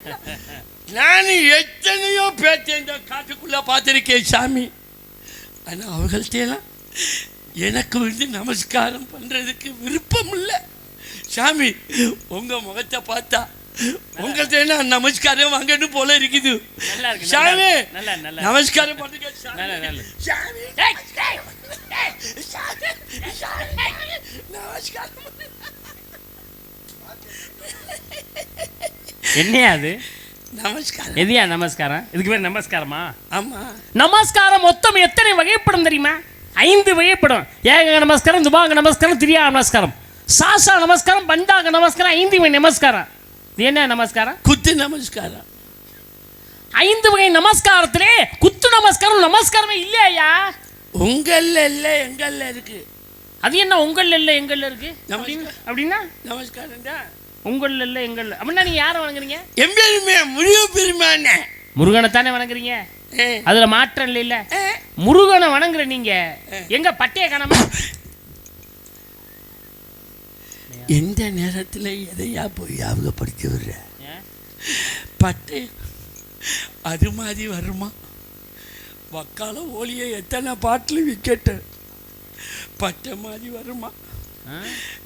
நான் எத்தனையோ பேச்ச இந்த காட்டுக்குள்ள பார்த்திருக்கேன் சாமி. ஆனா அவர்கள்ட்டெல்லாம் எனக்கு வந்து நமஸ்காரம் பண்றதுக்கு விருப்பம் இல்லை சாமி. உங்க முகத்தை பார்த்தா உங்கள்கிட்ட நமஸ்காரம் வாங்கன்னு போல இருக்குது சாமி. நமஸ்காரம் பண்ணுங்க சாமி. என்னையா அது நமஸ்காரம்? எதியா நமஸ்காரம்? இதுக்கு பேர் நமஸ்காரமா? ஆமா. நமஸ்காரம் மொத்தம் எத்தனை வகைப்படும் தெரியுமா? 5 வகைப்படும். ஏக நமஸ்காரம், துபாங்க நமஸ்காரம், திரியா நமஸ்காரம், சாசா நமஸ்காரம், பஞ்சாங்க நமஸ்காரம், 5 வகை நமஸ்காரம். இது என்ன நமஸ்காரம்? குத்து நமஸ்காரம். 5 வகை நமஸ்காரத்திலே குத்து நமஸ்காரம் நமஸ்காரமே இல்லையா? உங்கள்ல இல்லை, எங்கள்ல இருக்கு. அது என்ன உங்கள்ல இல்லை எங்கள்ல இருக்கு அப்படின்னா? நமஸ்காரம் தான் உங்கள்ல இல்லை எங்கள்ல. அப்படின்னா நீங்க யாரை வணங்குறீங்க? எம்பெருமே முருக பெருமானே. முருகனை தானே வணங்குறீங்க, அதுல மாற்றம் இல்ல. முருகனை வணங்குற நீங்க எங்க பட்டைய காணாம? எந்த நேரத்தில் எதையா போய் ஞாபகப்படுத்தி விடுற? பட்டை அது மாதிரி வருமா? வக்கால ஓலியை எத்தனை பாட்டில் விக்கெட்டு பட்டை மாதிரி வருமா?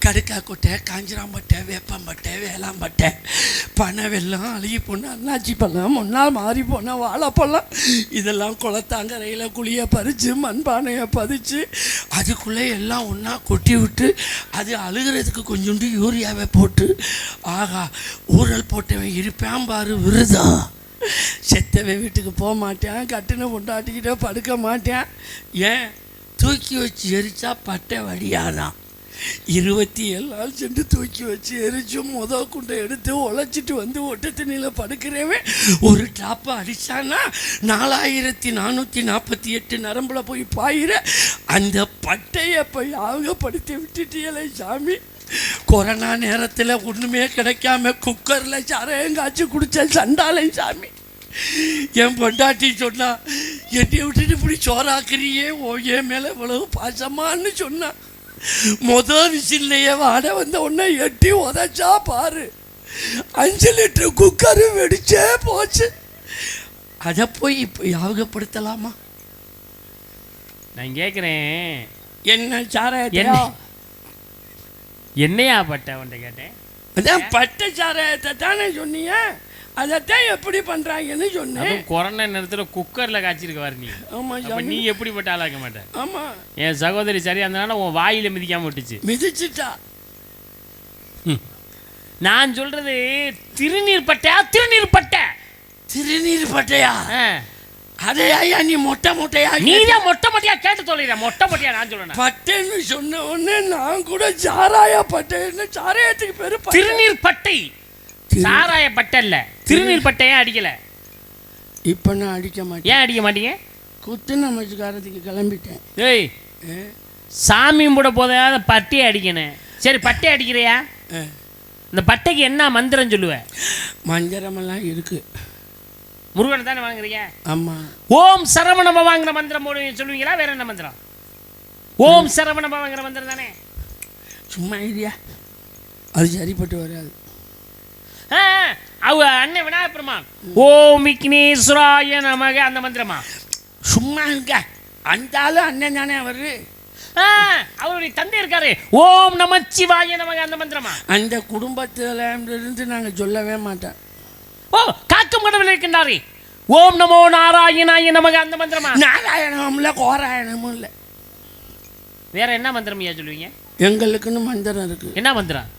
கடுக்கா கொட்டை, காஞ்சிராம்பட்டை, வேப்பம்பட்டை, வேளாம்பட்டை, பனை வெல்லம், அழுகி போன அண்ணாச்சி பழம், முன்னால் மாறி போன வாழைப்பழம், இதெல்லாம் குளத்தாங்கரையில் குழியை பறித்து மண்பானையை பதிச்சு அதுக்குள்ளே எல்லாம் ஒன்றா கொட்டி விட்டு அது அழுகிறதுக்கு கொஞ்சோண்டு யூரியாவை போட்டு ஆகா ஊரல் போட்டவன் இருப்பேன் பாரு விருதம். செத்தவன் வீட்டுக்கு போக மாட்டேன், கட்டின பொண்டாட்டிக்கிட்ட படுக்க மாட்டேன். ஏன் தூக்கி வச்சு எரிச்சா பட்டை வடியாதான். 27 நாள் சென்று தூக்கி வச்சு எரிச்சும் குண்டை எடுத்து உழைச்சிட்டு வந்து ஒட்ட தண்ணியில் படுக்கிறவன் ஒரு டாப்பை அடித்தான்னா 4448 நரம்பில் போய் பாயிற அந்த பட்டையை போய் ஆகப்படுத்தி விட்டுட்டியலை சாமி. கொரோனா நேரத்தில் ஒன்றுமே கிடைக்காம குக்கரில் சாரையும் காய்ச்சி குடித்த சண்டாலை சாமி. என் பொண்டாட்டி சொன்னா என்னை விட்டுட்டு இப்படி சோறாக்குறியே, என் மேலே இவ்வளவு பாசமானு சொன்னான். விசில்லையே வாட வந்த உடனே எட்டி உதச்சா பாரு 5 லிட்டர் குக்கரு வெடிச்சே போச்சு. அதை போய் இப்போ ஞாபகப்படுத்தலாமா? நான் கேட்குறேன், என்ன சாராய என்னையா பட்டை உன்ட்ட கேட்டேன். அதான் பட்டை சாராயத்தை தானே சொன்னீங்க, அதைத்தான் எப்படி பண்றாங்கன்னு சொன்னேன். கொரோனா நேரத்தில் குக்கரில் காய்ச்சிருக்க வர நீ. ஆமா, நீ எப்படிப்பட்ட ஆளாக்க மாட்டேன். ஆமா, என் சகோதரி சரியா இருந்தனால உன் வாயில மிதிக்காம விட்டுச்சு. மிதிச்சுட்டா. நான் சொல்றது திருநீர் பட்டையா? திருநீர் பட்டை. திருநீர் பட்டையா? அதையா நீ மொட்டையா? நீதான் மொட்டையா கேட்டு சொல்லிடுற. மொட்டையா நான் சொல்றேன். பட்டைன்னு சொன்ன உடனே நான் கூட சாராய பட்டைன்னு, சாராயத்துக்கு பேரு திருநீர் பட்டை. சாராய பட்டை இல்ல, திருநீர் பட்டையா அடிக்கல. இப்ப நான் அடிக்க மாட்டேன். ஏன் அடிக்க மாட்டீங்க? குத்து நமஸ்காரத்துக்கு கிளம்பிட்டேன். ஏய், சாமி கும்பிட போதையாத பட்டையை அடிக்கணும். சரி, பட்டை அடிக்கிறியா? இந்த பட்டைக்கு என்ன மந்திரம் சொல்லுவ? மந்திரமெல்லாம் இருக்கு. முருகன் தானே வாங்குறீங்க? ஆமா. ஓம் சரவண பவாங்கிற மந்திரம் சொல்லுவீங்களா? வேற என்ன மந்திரம்? ஓம் சரவண பவாங்கிற மந்திரம் தானே. சும்மா இல்லையா, அது சரிப்பட்டு வராது. அவ அண்ணன் விநாயகப் பெருமான் ஓம் விக்னேஸ்வராய நமக அந்த மந்திரமா? சும்மா இருக்க, அந்த ஆளு அண்ணன் தானே அவரு. அவருடைய தந்தை இருக்காரு, ஓம் நமச்சிவாய நமக அந்த மந்திரமா? அந்த குடும்பத்துல இருந்து நாங்க சொல்லவே மாட்டோம். ஓ, காக்கும் கடவுள் இருக்கின்றாரே, ஓம் நமோ நாராயணாய நமக அந்த மந்திரமா? நாராயணமும் இல்லை, கோராயணமும் இல்லை. வேற என்ன மந்திரம் ஐயா சொல்லுவீங்க? எங்களுக்குன்னு மந்திரம் இருக்கு. என்ன மந்திரம்?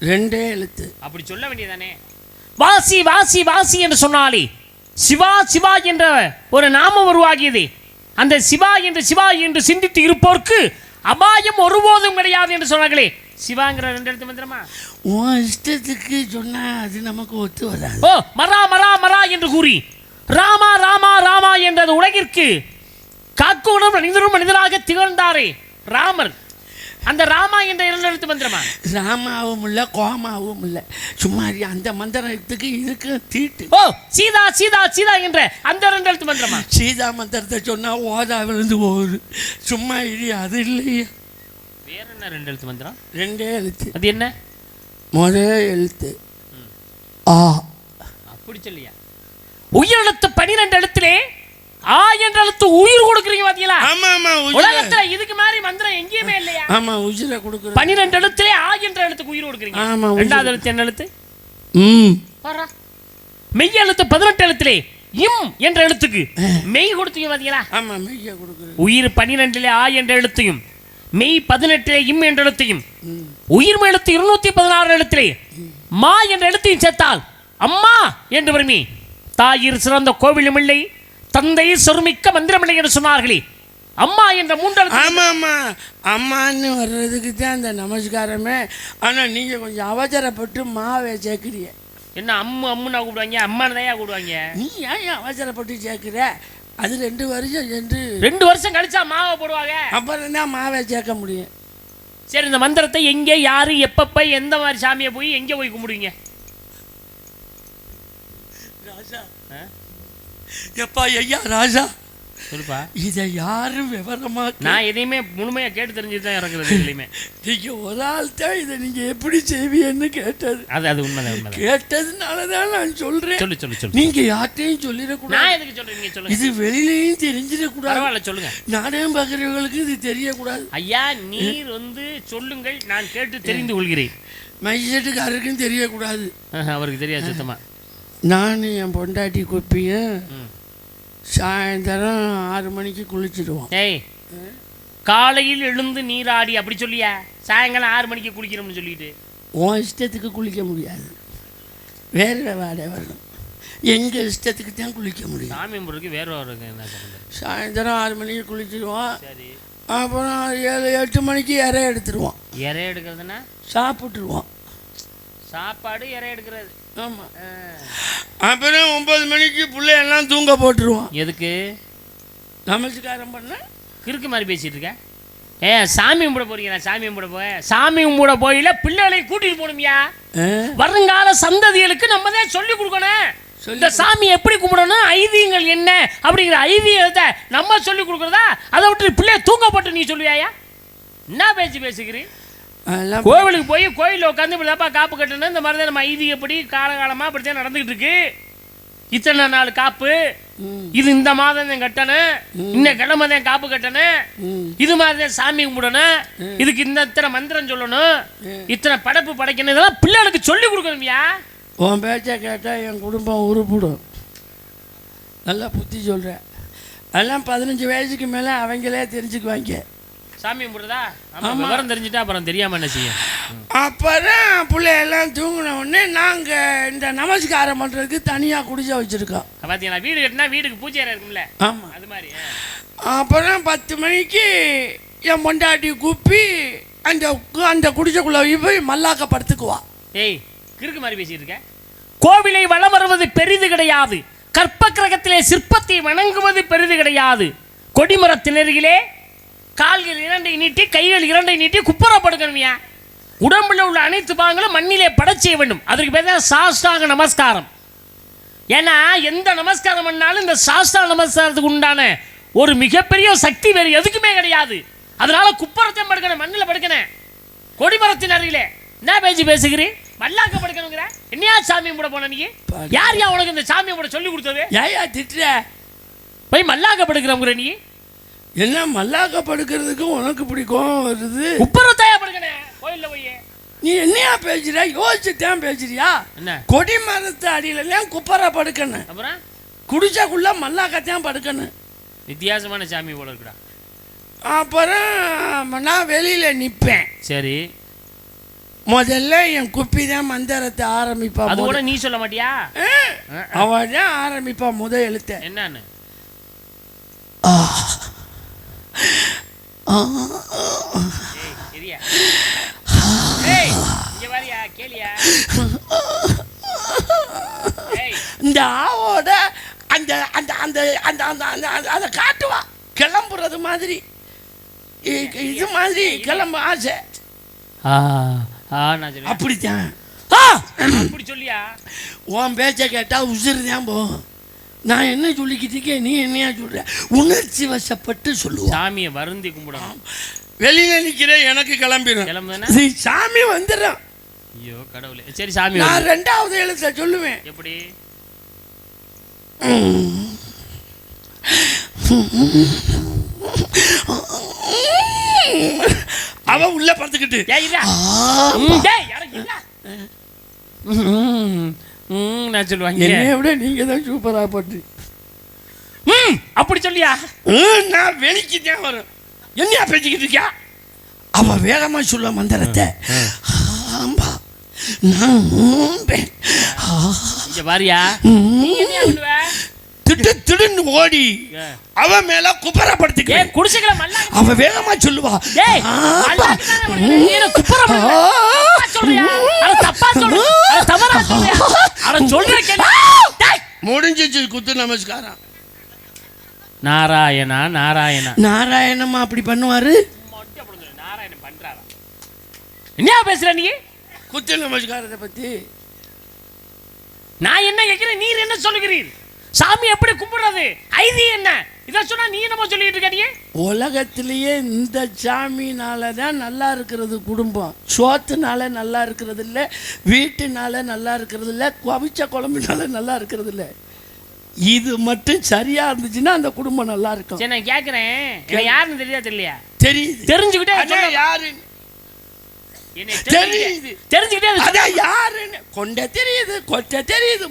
2 எழுத்து. அப்படி சொல்ல வேண்டியதானே. வாசி வாசி வாசி என்று சொன்னாலே சிவா சிவா என்ற ஒரு நாமம் உருவாகியது. அந்த சிவா என்று சிந்தித்து இருப்போருக்கு அபாயம் ஒருபோதும் கிடையாது என்று சொன்னார்களே, சிவாங்கிற 2 எழுத்து மந்திரமா? உன் இஷ்டத்துக்கு சொன்னா அது நமக்கு ஒத்து வராது. ஓ, மரா மரா மரா என்று கூறி ராமா ராமா ராமா என்ற உலகிற்கு காக்கும் மனிதராக திகழ்ந்தாரே ராமர், அந்த ராமா என்ற 2 எழுத்து மந்திரமா? ராமாவும் இல்லை, கோமாவும் இல்லை. சும்மா அந்த மந்திரத்துக்கு இதுக்கு தீட்டு. ஓ, சீதா சீதா சீதா என்ற அந்த 2 எழுத்து மந்திரமா? சீதா மந்திரத்தை சொன்னா ஓதா விழுந்து போகுது. சும்மா இல்லையா, அது இல்லையா. வேற என்ன 2 எழுத்து மந்திரம்? 2 எழுத்து. அது என்ன? முதல் எழுத்து ஆ. அப்படி சொல்லியா? உயிரெழுத்து 12 எழுத்திலே ஆ என்ற எழுத்து உயிர் கொடுக்குறீங்க பாத்தீங்களா? ஆமா ஆமா. உலகத்துல இதுக்கு மாதிரி மந்திரம் எங்கேயுமே இல்லையா? ஆமா, உயிரை கொடுக்குற 12 எழுத்திலே ஆ என்ற எழுத்துக்கு உயிர் கொடுக்குறீங்க. ஆமா. இரண்டாவது எழுத்து என்ன எழுத்து? பாரா. மெய் எழுத்து 18 எழுத்திலே இம் என்ற எழுத்துக்கு மெய் கொடுத்தீங்க பாத்தீங்களா? ஆமா, மெய்யை கொடுக்குற. உயிர் 12 ஆ என்ற எழுத்தையும் மெய் 18 இம் என்ற எழுத்தையும் உயிர் எழுத்து 216 எழுத்திலே மா என்ற எழுத்தையும் சேர்த்தால் அம்மா என்று வருமி. தாயிர் சிறந்த கோவிலும் இல்லை, தந்தை சொருமிக்க மந்திரமில்லை என்று சொன்னார்களே. அம்மா என்ற 3 எழுத்து. ஆமா ஆமா, அம்மான்னு வர்றதுக்கு தான் அந்த நமஸ்காரமே. ஆனா நீங்க கொஞ்சம் அவசரப்பட்டு மாவை சேர்க்குறீங்க. என்ன அம்முன்னா கூப்பிடுவாங்க, அம்மான்னு தான் கூப்பிடுவாங்க. நீ ஏன் அவசரப்பட்டு சேர்க்குற? அது 2 வருஷம் சென்று 2 வருஷம் கழிச்சா மாவை போடுவாங்க. அப்புறம் தான் மாவை சேர்க்க முடியும். சரி, இந்த மந்திரத்தை எங்கே, யாரு, எப்பப்ப, எந்த மாதிரி சாமியை போய் எங்கே போய் கும்பிடுவீங்க? ராஜா, எப்பா ஐயா ராஜா, சொல்லுப்பா. இதை யாரும் விவரமா நான் எதையுமே முழுமையாக கேட்டு தெரிஞ்சுட்டு தான் இறக்குறது. எதுலையுமே நீங்க ஒரு ஆள் தான் இதை நீங்க எப்படி செய்வீன்னு கேட்டது. அது உண்மைதான். கேட்டதுனால தான் நான் சொல்றேன். சொல்லு. நீங்க யார்ட்டையும் சொல்லிடக்கூடாது. நான் எதுக்கு சொல்றேன், நீங்க சொல்லுங்க. இது வெளியிலையும் தெரிஞ்சிடக்கூடாது. பரவாயில்ல, சொல்லுங்க. நாடகம் பார்க்குறவங்களுக்கு இது தெரியக்கூடாது. ஐயா, நீர் சொல்லுங்கள், நான் கேட்டு தெரிந்து கொள்கிறேன். மைசெட்டுக்காரருக்கும் தெரியக்கூடாது. அவருக்கு தெரியாது சுத்தமா. நான் என் பொண்டாட்டி குப்பியும் சாயந்தரம் 6 மணிக்கு குளிச்சிடுவோம். ஏய், காலையில் எழுந்து நீராடி அப்படி சொல்லியா? சாயங்காலம் 6 மணிக்கு குளிக்கிறோம்னு சொல்லிட்டு உன் இஷ்டத்துக்கு குளிக்க முடியாது, வேறு வாடகை வரணும். எங்கள் இஷ்டத்துக்கு தான் குளிக்க முடியும். சாமி கும்பிட்றதுக்கு வேறு வருங்க. என்ன சொல்லுங்க? சாயந்தரம் 6 மணிக்கு குளிச்சிடுவோம். சரி, அப்புறம் 7-8 மணிக்கு இறை எடுத்துருவோம். இறை எடுக்கிறதுனா சாப்பிட்டுருவோம். சாப்பாடு இறை எடுக்கிறது. ஆமாம். அப்புறம் 9 மணிக்கு பிள்ளையெல்லாம் தூங்க போட்டுருவோம். எதுக்கு? நமஸ்காரம் பண்ண கிறுக்கு மாதிரி பேசிட்டு இருக்க. சாமி கும்பிட போறீங்க? சாமி கும்பிட போயில பிள்ளைகளை கூட்டிட்டு போகணும்யா. வருங்கால சந்ததிகளுக்கு நம்ம தான் சொல்லி கொடுக்கணும். இந்த சாமி எப்படி கும்பிடணும், ஐதீகங்கள் என்ன அப்படிங்கிற ஐதீகத்தை நம்ம சொல்லி கொடுக்குறதா? அதை விட்டு பிள்ளைய தூங்க போட்டு நீ சொல்லுவியா? என்ன பேசுகிறீ? கோவிலுக்கு போய் கோயிலில் உட்காந்து இப்படிதாப்பா காப்பு கட்டணும், இந்த மாதிரி தான் நம்ம ஐதீகப்படி காலகாலமாக அப்படித்தான் நடந்துகிட்டு இருக்கு. இத்தனை நாள் காப்பு, இது இந்த மாதம் தான் கட்டணும், இன்ன கிழமை தான் காப்பு கட்டணும், இது மாதிரி தான் சாமி கும்பிடணும், இதுக்கு இத்தனை மந்திரம் சொல்லணும், இத்தனை படைப்பு படைக்கணும், இதெல்லாம் பிள்ளைகளுக்கு சொல்லி கொடுக்கணும்யா. உன் பேச்சை கேட்டால் என் குடும்பம் உருப்பிடும். நல்லா புத்தி சொல்கிறேன். அதெல்லாம் 15 வயசுக்கு மேலே அவங்களே தெரிஞ்சுக்குவாங்க. சாமி கும்பிடுறதா? விவரம் தெரிஞ்சுட்டா அப்புறம் தெரியாமல் என்ன செய்யும்? அப்புறம் பிள்ளையெல்லாம் தூங்கின உடனே நாங்கள் இந்த நமஸ்காரம் பண்ணுறதுக்கு தனியாக குடிசை வச்சுருக்கோம். பார்த்தீங்களா? வீடு கட்டினா வீடுக்கு பூஜை அறை இருக்கும்ல? ஆமாம், அது மாதிரி. அப்புறம் 10 மணிக்கு என் பொண்டாட்டி கூப்பி அந்த குடிசைக்குள்ளே போய் மல்லாக்க படுத்துக்குவா. ஏய், கிறுக்கு மாதிரி பேசிட்டு இருக்க. கோவிலை வலம் வருவது பெரிது கிடையாது, கற்ப கிரகத்திலே சிற்பத்தை வணங்குவது பெரிது கிடையாது. கொடிமரத்தினருகிலே கால்கள் 2 நீட்டி கைகள் 2 நீட்டி குப்புறப்படுக்கணுமியா. உடம்புல உள்ள அனைத்து பாகங்களும் மண்ணிலே படைச்செய்ய வேண்டும். அதற்கு பேர் தான் சாஷ்டாங்க நமஸ்காரம். ஏன்னா எந்த நமஸ்காரம் பண்ணாலும் இந்த சாஷ்டாங்க நமஸ்காரத்துக்கு உண்டான ஒரு மிகப்பெரிய சக்தி வேறு எதுக்குமே கிடையாது. அதனால குப்புறத்தையும் படுக்கணும், மண்ணில் படுக்கணும். கொடிமரத்தின் அருகிலே என்ன பேசுகிறீ? மல்லாக்க படுக்கணுங்கிற என்னையா சாமி கும்பிட போன நீ? யார் உனக்கு இந்த சாமி கும்பிட சொல்லி கொடுத்தது? ஏயா திட்டுற? போய் மல்லாக்க படுக்கிறவங்கிற நீ என்ன மல்லாக்க படுக்கிறதுக்கு உனக்கு பிடிக்கும் வருது? உப்பரத்தாயா படுக்கணும் கோயில்ல போய். நீ என்னையா பேசுற? யோசிச்சுதான் பேசுறியா? என்ன கொடி மரத்து அடியிலாம் குப்பரா படுக்கணும், அப்புறம் குடிச்சாக்குள்ள மல்லாக்கத்தான் படுக்கணும். வித்தியாசமான சாமி போல இருக்குடா. அப்புறம் நான் வெளியில நிற்பேன். சரி, முதல்ல என் குப்பி தான் மந்திரத்தை ஆரம்பிப்பா. அது கூட நீ சொல்ல மாட்டியா? அவன் தான் ஆரம்பிப்பா முத எழுத்த. என்னன்னு? இந்த ஆவோட அந்த அந்த அந்த அந்த அந்த அதை காட்டுவா கிளம்புறது மாதிரி, இது மாதிரி கிளம்ப ஆசை. அப்படித்தான். அப்படி சொல்லியா? உன் பேச்சை கேட்டா உசுறு தான் போகும். நான் என்ன சொல்லிக்கிட்டு இருக்கேன், நீ என்னையா சொல்ற? உணர்ச்சி வசப்பட்டு சொல்லுவோம். சாமியை வருந்தி கும்பிடணும். வெளியில நிக்கிறேன், எனக்கு கிளம்பிடும். சாமி வந்துடும். ஐயோ கடவுளே. சரி, சாமி நான் 2வது எழுத்த சொல்லுவேன். எப்படி? அவன் உள்ள படுத்துக்கிட்டு நான் சொல்லுவாங்க என்னை விட நீங்க தான் சூப்பரா பட்டு. அப்படி சொல்லியா? நான் வெளிக்கு தான் வரும். என்னையா பேசிக்கிட்டு இருக்கியா? அவ வேகமா சொல்ல மந்திரத்தை. ஆம்பா நான் பாரியா திட்டு திடுன்னு ஓடி அவன் மேல குப்பரப்படுத்திக்க குடிச்சுக்கல. அவ வேகமா சொல்லுவா. முடிஞ்சிச்சு குத்து நமஸ்காரம். நாராயணா நாராயணா நாராயணமா அப்படி பண்ணுவாரு. நாராயணன் பண்றாரா? என்ன பேசுற நீ குத்து நமஸ்காரத்தை பத்தி? நான் என்ன கேட்கிறேன், நீர் என்ன சொல்லுகிறீர்? சாமி எப்படி கும்பிடுறது, ஐதி என்ன? இதை சொன்னா நீ என்ன சொல்லிட்டு இருக்க? உலகத்திலேயே இந்த சாமினால தான் நல்லா இருக்கிறது குடும்பம். சோத்துனால நல்லா இருக்கிறது இல்லை, வீட்டுனால நல்லா இருக்கிறது இல்லை, கவிச்ச குழம்புனால நல்லா இருக்கிறது இல்லை. இது மட்டும் சரியா இருந்துச்சுன்னா அந்த குடும்பம் நல்லா இருக்கும். சரி, நான் கேட்கிறேன், யாருன்னு தெரியா? தெரியலையா? தெரியுது. தெரிஞ்சுக்கிட்டே யாரு தெரியுது. தெரிஞ்சுக்கிட்டே யாருன்னு கொண்ட தெரியுது, கொட்ட தெரியுது.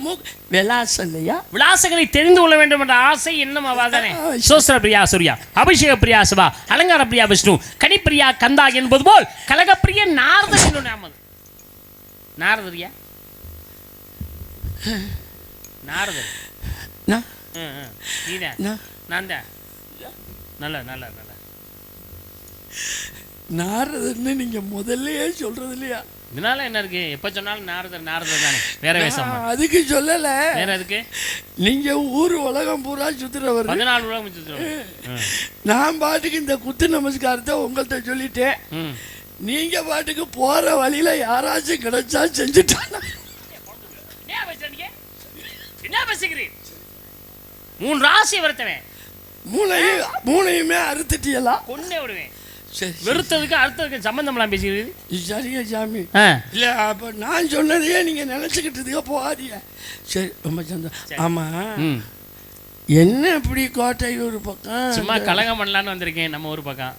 விலாசம் இல்லையா? விலாசங்களை தெரிந்து கொள்ள வேண்டும் என்ற ஆசை என்னமா வாதனே. சோஸ்திர பிரியா சூர்யா, அபிஷேக பிரியா சிவா, அலங்கார பிரியா விஷ்ணு, கனிப்பிரியா கந்தா என்பது போல் கலகப்பிரிய நாரதர் என்னும் நாமது. நாரதரியா? நாரதர் நான் தான். நல்ல நல்ல நல்ல நாரதர்னு நீங்க முதல்லயே சொல்றது இல்லையா? இதனால என்ன இருக்கு? எப்ப சொன்னாலும் நாரதர் நாரதர் தானே, வேற வேஷம். அதுக்கு சொல்லல, வேற எதுக்கு? நீங்க ஊர் உலகம் பூரா சுத்துறவர். 14 உலகம் சுத்துறவர். நான் பாட்டுக்கு இந்த குத்து நமஸ்காரத்தை உங்கள்கிட்ட சொல்லிட்டேன். நீங்க பாட்டுக்கு போற வழியில யாராச்சும் கிடைச்சா செஞ்சுட்டாங்க. என்ன பேசுகிறீர்? 3 ராசி வருத்தவன், மூணையுமே அறுத்துட்டியலா? கொண்டே விடுவேன். வெறுத்ததுக்கு அடுத்ததுக்கு சம்பந்தம்லாம் பேசுகிறீங்க. சரிங்க சாமி. இல்ல அப்ப நான் சொன்னதையே நீங்க நினைச்சுக்கிட்டதுக்கு போகாதீங்க. சரி, ரொம்ப சந்தோஷம். ஆமா, என்ன இப்படி கோட்டை ஒரு பக்கம் சும்மா கலகம் பண்ணலான்னு வந்திருக்கேன். நம்ம ஒரு பக்கம்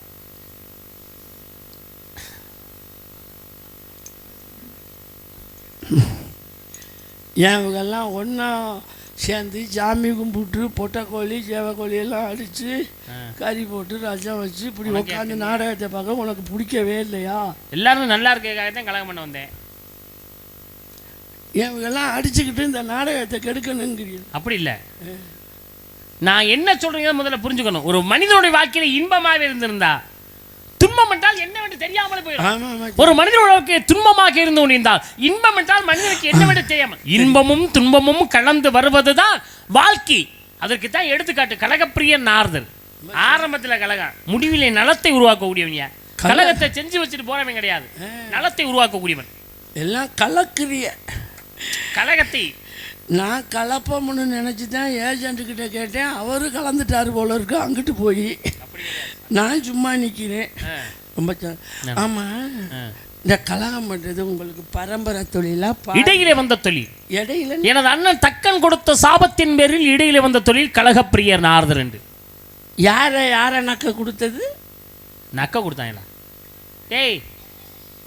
ஏன் இவங்கெல்லாம் ஒன்றா சேர்ந்து சாமி கும்பிட்டு பொட்டைக்கோழி சேவக்கோழி எல்லாம் அடித்து கறி போட்டு ரசம் வச்சு இப்படி உட்காந்து நாடகத்தை பார்க்க உனக்கு பிடிக்கவே இல்லையா? எல்லாரும் நல்லா இருக்கிறதுக்காக தான் கலகம் பண்ண வந்தேன். இவங்கெல்லாம் அடிச்சுக்கிட்டு இந்த நாடகத்தை கெடுக்கணுங்கிறீங்க. அப்படி இல்லை, நான் என்ன சொல்றீங்க முதல்ல புரிஞ்சுக்கணும். ஒரு மனிதனுடைய வாழ்க்கையில இன்பமாக இருந்திருந்தா துன்பம் என்றால் என்னவென்று தெரியாமல் போயிடும். ஒரு மனிதனுடைய துன்பமாக இருந்து கொண்டிருந்தால் இன்பம் என்றால் மனிதனுக்கு என்னவென்று தெரியாமல், இன்பமும் துன்பமும் கலந்து வருவதுதான் வாழ்க்கை. அதற்கு தான் எடுத்துக்காட்டு கலகப்பிரிய நாரதர். ஆரம்பத்தில் கலகம், முடிவிலே நலத்தை உருவாக்கக்கூடியவன். கலகத்தை செஞ்சு வச்சுட்டு போறவன் கிடையாது, நலத்தை உருவாக்கக்கூடியவன். எல்லாம் கலக்குறிய கலகத்தை நான் கலப்பம்னு நினச்சி தான் ஏஜென்ட்டுக்கிட்ட கேட்டேன். அவரு கலந்துட்டாரு போல இருக்கு. அங்கிட்டு போய் நான் சும்மா நிற்கிறேன். ரொம்ப ஆமாம், இந்த கலகம் பண்ணுறது உங்களுக்கு பரம்பரை தொழிலா? இடையிலே வந்த தொழில். இடையில எனது அண்ணன் தக்கன் கொடுத்த சாபத்தின் பேரில் இடையிலே வந்த தொழில் கலகப்பிரியர் நாரதர் என்று. யாரை நக்க கொடுத்தது? நக்க கொடுத்தாங்களா? ஏய்,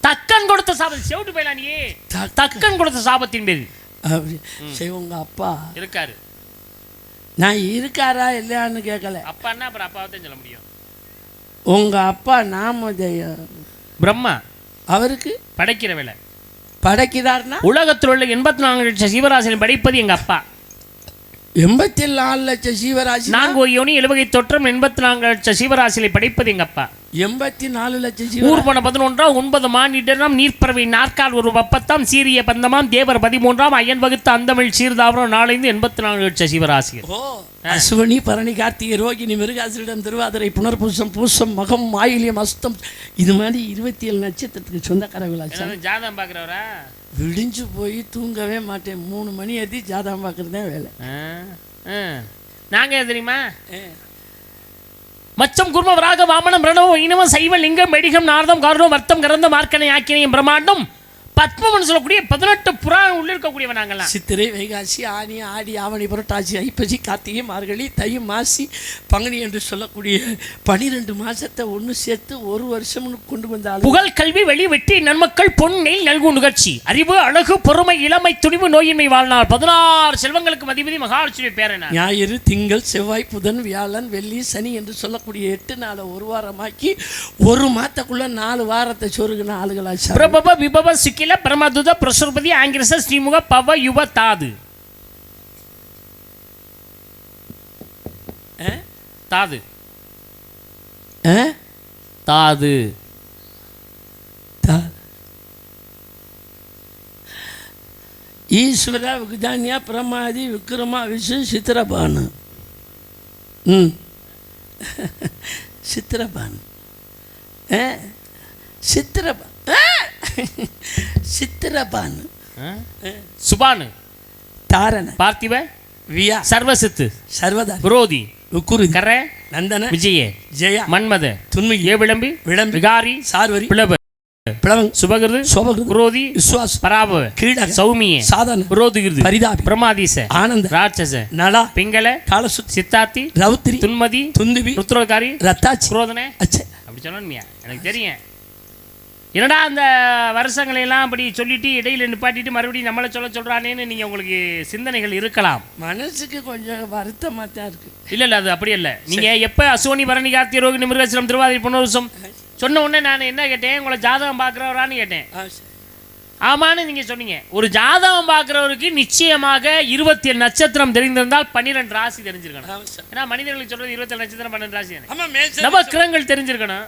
தக்கன் கொடுத்த சாபம் செவிட்டு போயிடலாம் நீ. தக்கன் கொடுத்த சாபத்தின் பேரில் அப்படி சரி, உங்க அப்பா இருக்காரு. நான் இருக்காரா இல்லையான்னு கேட்கல. அப்பான்னா அப்புறம் அப்பாவை தான் சொல்ல முடியும். உங்க அப்பா நாமதேய பிரம்மா, அவருக்கு படைக்கிற வேலை. படைக்கிறார்னா உலகத்தில் உள்ள 84 லட்சம் ஜீவராசியை படைப்பது எங்க அப்பா. 84 லட்சம் ஜீவராசி. 4 யோனி 70 தோற்றம் 84 லட்சம் ஜீவராசிகளை படைப்பது எங்க அப்பா. 84 லட்சம் ஜீவ. ஊர்பன 11 9 மானிடராம் நீர்ப்பறவை நாற்கால் ஒரு வப்பத்தாம் சீரிய பந்தமாம் தேவர் 13 அயன் வகுத்த அந்தமிழ் சீர்தாவரம் 4 84 லட்சம் ஜீவராசிகள். அஸ்வினி பரணி கார்த்திகை ரோகிணி மிருகாசிரிடம் திருவாதிரை புனர்பூசம் பூசம் மகம் ஆயிலியம் அஸ்தம் இது மாதிரி 27 நட்சத்திரத்துக்கு சொந்தக்காரங்களா? ஜாதகம் பார்க்குறவரா? விடிஞ்சு போய் தூங்கவே மாட்டேன். 3 மணி ஏற்றி ஜாதகம் பார்க்குறதே வேலை. நாங்கள் தெரியுமா? மச்சம் குர்ம வராக வாமனம் ரணவம் இனவம் சைவ லிங்கம் மெடிகம் நாரதம் காரணம் வர்த்தம் கரந்த மார்க்கனை ஆக்கினையும் பிரமாண்டம் பத்மம்னு சொல்லக்கூடிய 18 புராணம் உள்ள இருக்கக்கூடியவன் நாங்கள்லாம். சித்திரை, வைகாசி, ஆனி, ஆடி, ஆவணி, புரட்டாசி, ஐப்பசி, கார்த்திகை, மார்கழி, தை, மாசி, பங்குனி என்று சொல்லக்கூடிய 12 மாசத்தை ஒன்று சேர்த்து ஒரு வருஷம்னு கொண்டு வந்தாலும் புகழ், கல்வி, வெளி, வெற்றி, நன்மக்கள், பொன்னில் நல்கும் நிகழ்ச்சி, அறிவு, அழகு, பொறுமை, இளமை, துணிவு, நோயின்மை, வாழ்நாள், 16 செல்வங்களுக்கு அதிபதி மகாலட்சுமி பேரன். ஞாயிறு, திங்கள், செவ்வாய், புதன், வியாழன், வெள்ளி, சனி என்று சொல்லக்கூடிய 8 நாளை ஒரு வாரமாக்கி ஒரு மாதத்துக்குள்ள 4 வாரத்தை சொருகின ஆளுகளா. பிரபவ விபவ சிக்கில பிரமதுத பிரசுரபதி ஆங்கிரச ஸ்ரீமுக பவ யுவ தாது தாது தாது ஈஸ்வர, விக்தானியா, பிரமாதி, விக்ரமா, விஷ்ணு, சித்திரபானு. சித்திரபானு சித்திரபானு சுபானு தாரண பார்த்திவ வியா சர்வசித்து சர்வதா விரோதி உக்குரு கர நந்தன விஜய ஜெயா மன்மத துன்மி ஏ விளம்பி விளம்பி விகாரி சார்வரி பிளவ பிளவங் சுபகிருது சோபகிருது குரோதி விஸ்வாஸ் பராபவ கிரீட சௌமிய சாதன விரோதிகிருது பரிதாபி பிரமாதீச ஆனந்த ராட்சச நலா பிங்கள காலசுத் சித்தாத்தி ரவுத்ரி துன்மதி துந்துவி ருத்ரகாரி ரத்தாச்சி குரோதனே அச்சே அப்படி சொல்லணுமியா எனக்கு தெரியும். என்னடா அந்த வருஷங்களை எல்லாம் அப்படி சொல்லிட்டு இடையில நிப்பாட்டிட்டு மறுபடியும் நம்மளை சொல்றானேன்னு நீங்க உங்களுக்கு சிந்தனைகள் இருக்கலாம். மனசுக்கு கொஞ்சம் வருத்தமாக தான் இருக்கு. இல்ல அது அப்படி இல்லை. நீங்க எப்ப அசுவனி பரணி கார்த்திகை ரோகிணி மிருகசிரம் திருவாதிரை புனர்வசம் சொன்ன உடனே நான் என்ன கேட்டேன், உங்களை ஜாதகம் பார்க்குறவரான்னு கேட்டேன். ஆமான்னு நீங்க சொன்னீங்க. ஒரு ஜாதகம் பார்க்குறவருக்கு நிச்சயமாக 27 நட்சத்திரம் தெரிந்திருந்தால் 12 ராசி தெரிஞ்சிருக்கணும். ஏன்னா மனிதர்களுக்கு சொல்றது 27 நட்சத்திரம் 12 ராசி நவக்கிரகங்கள் தெரிஞ்சிருக்கணும்.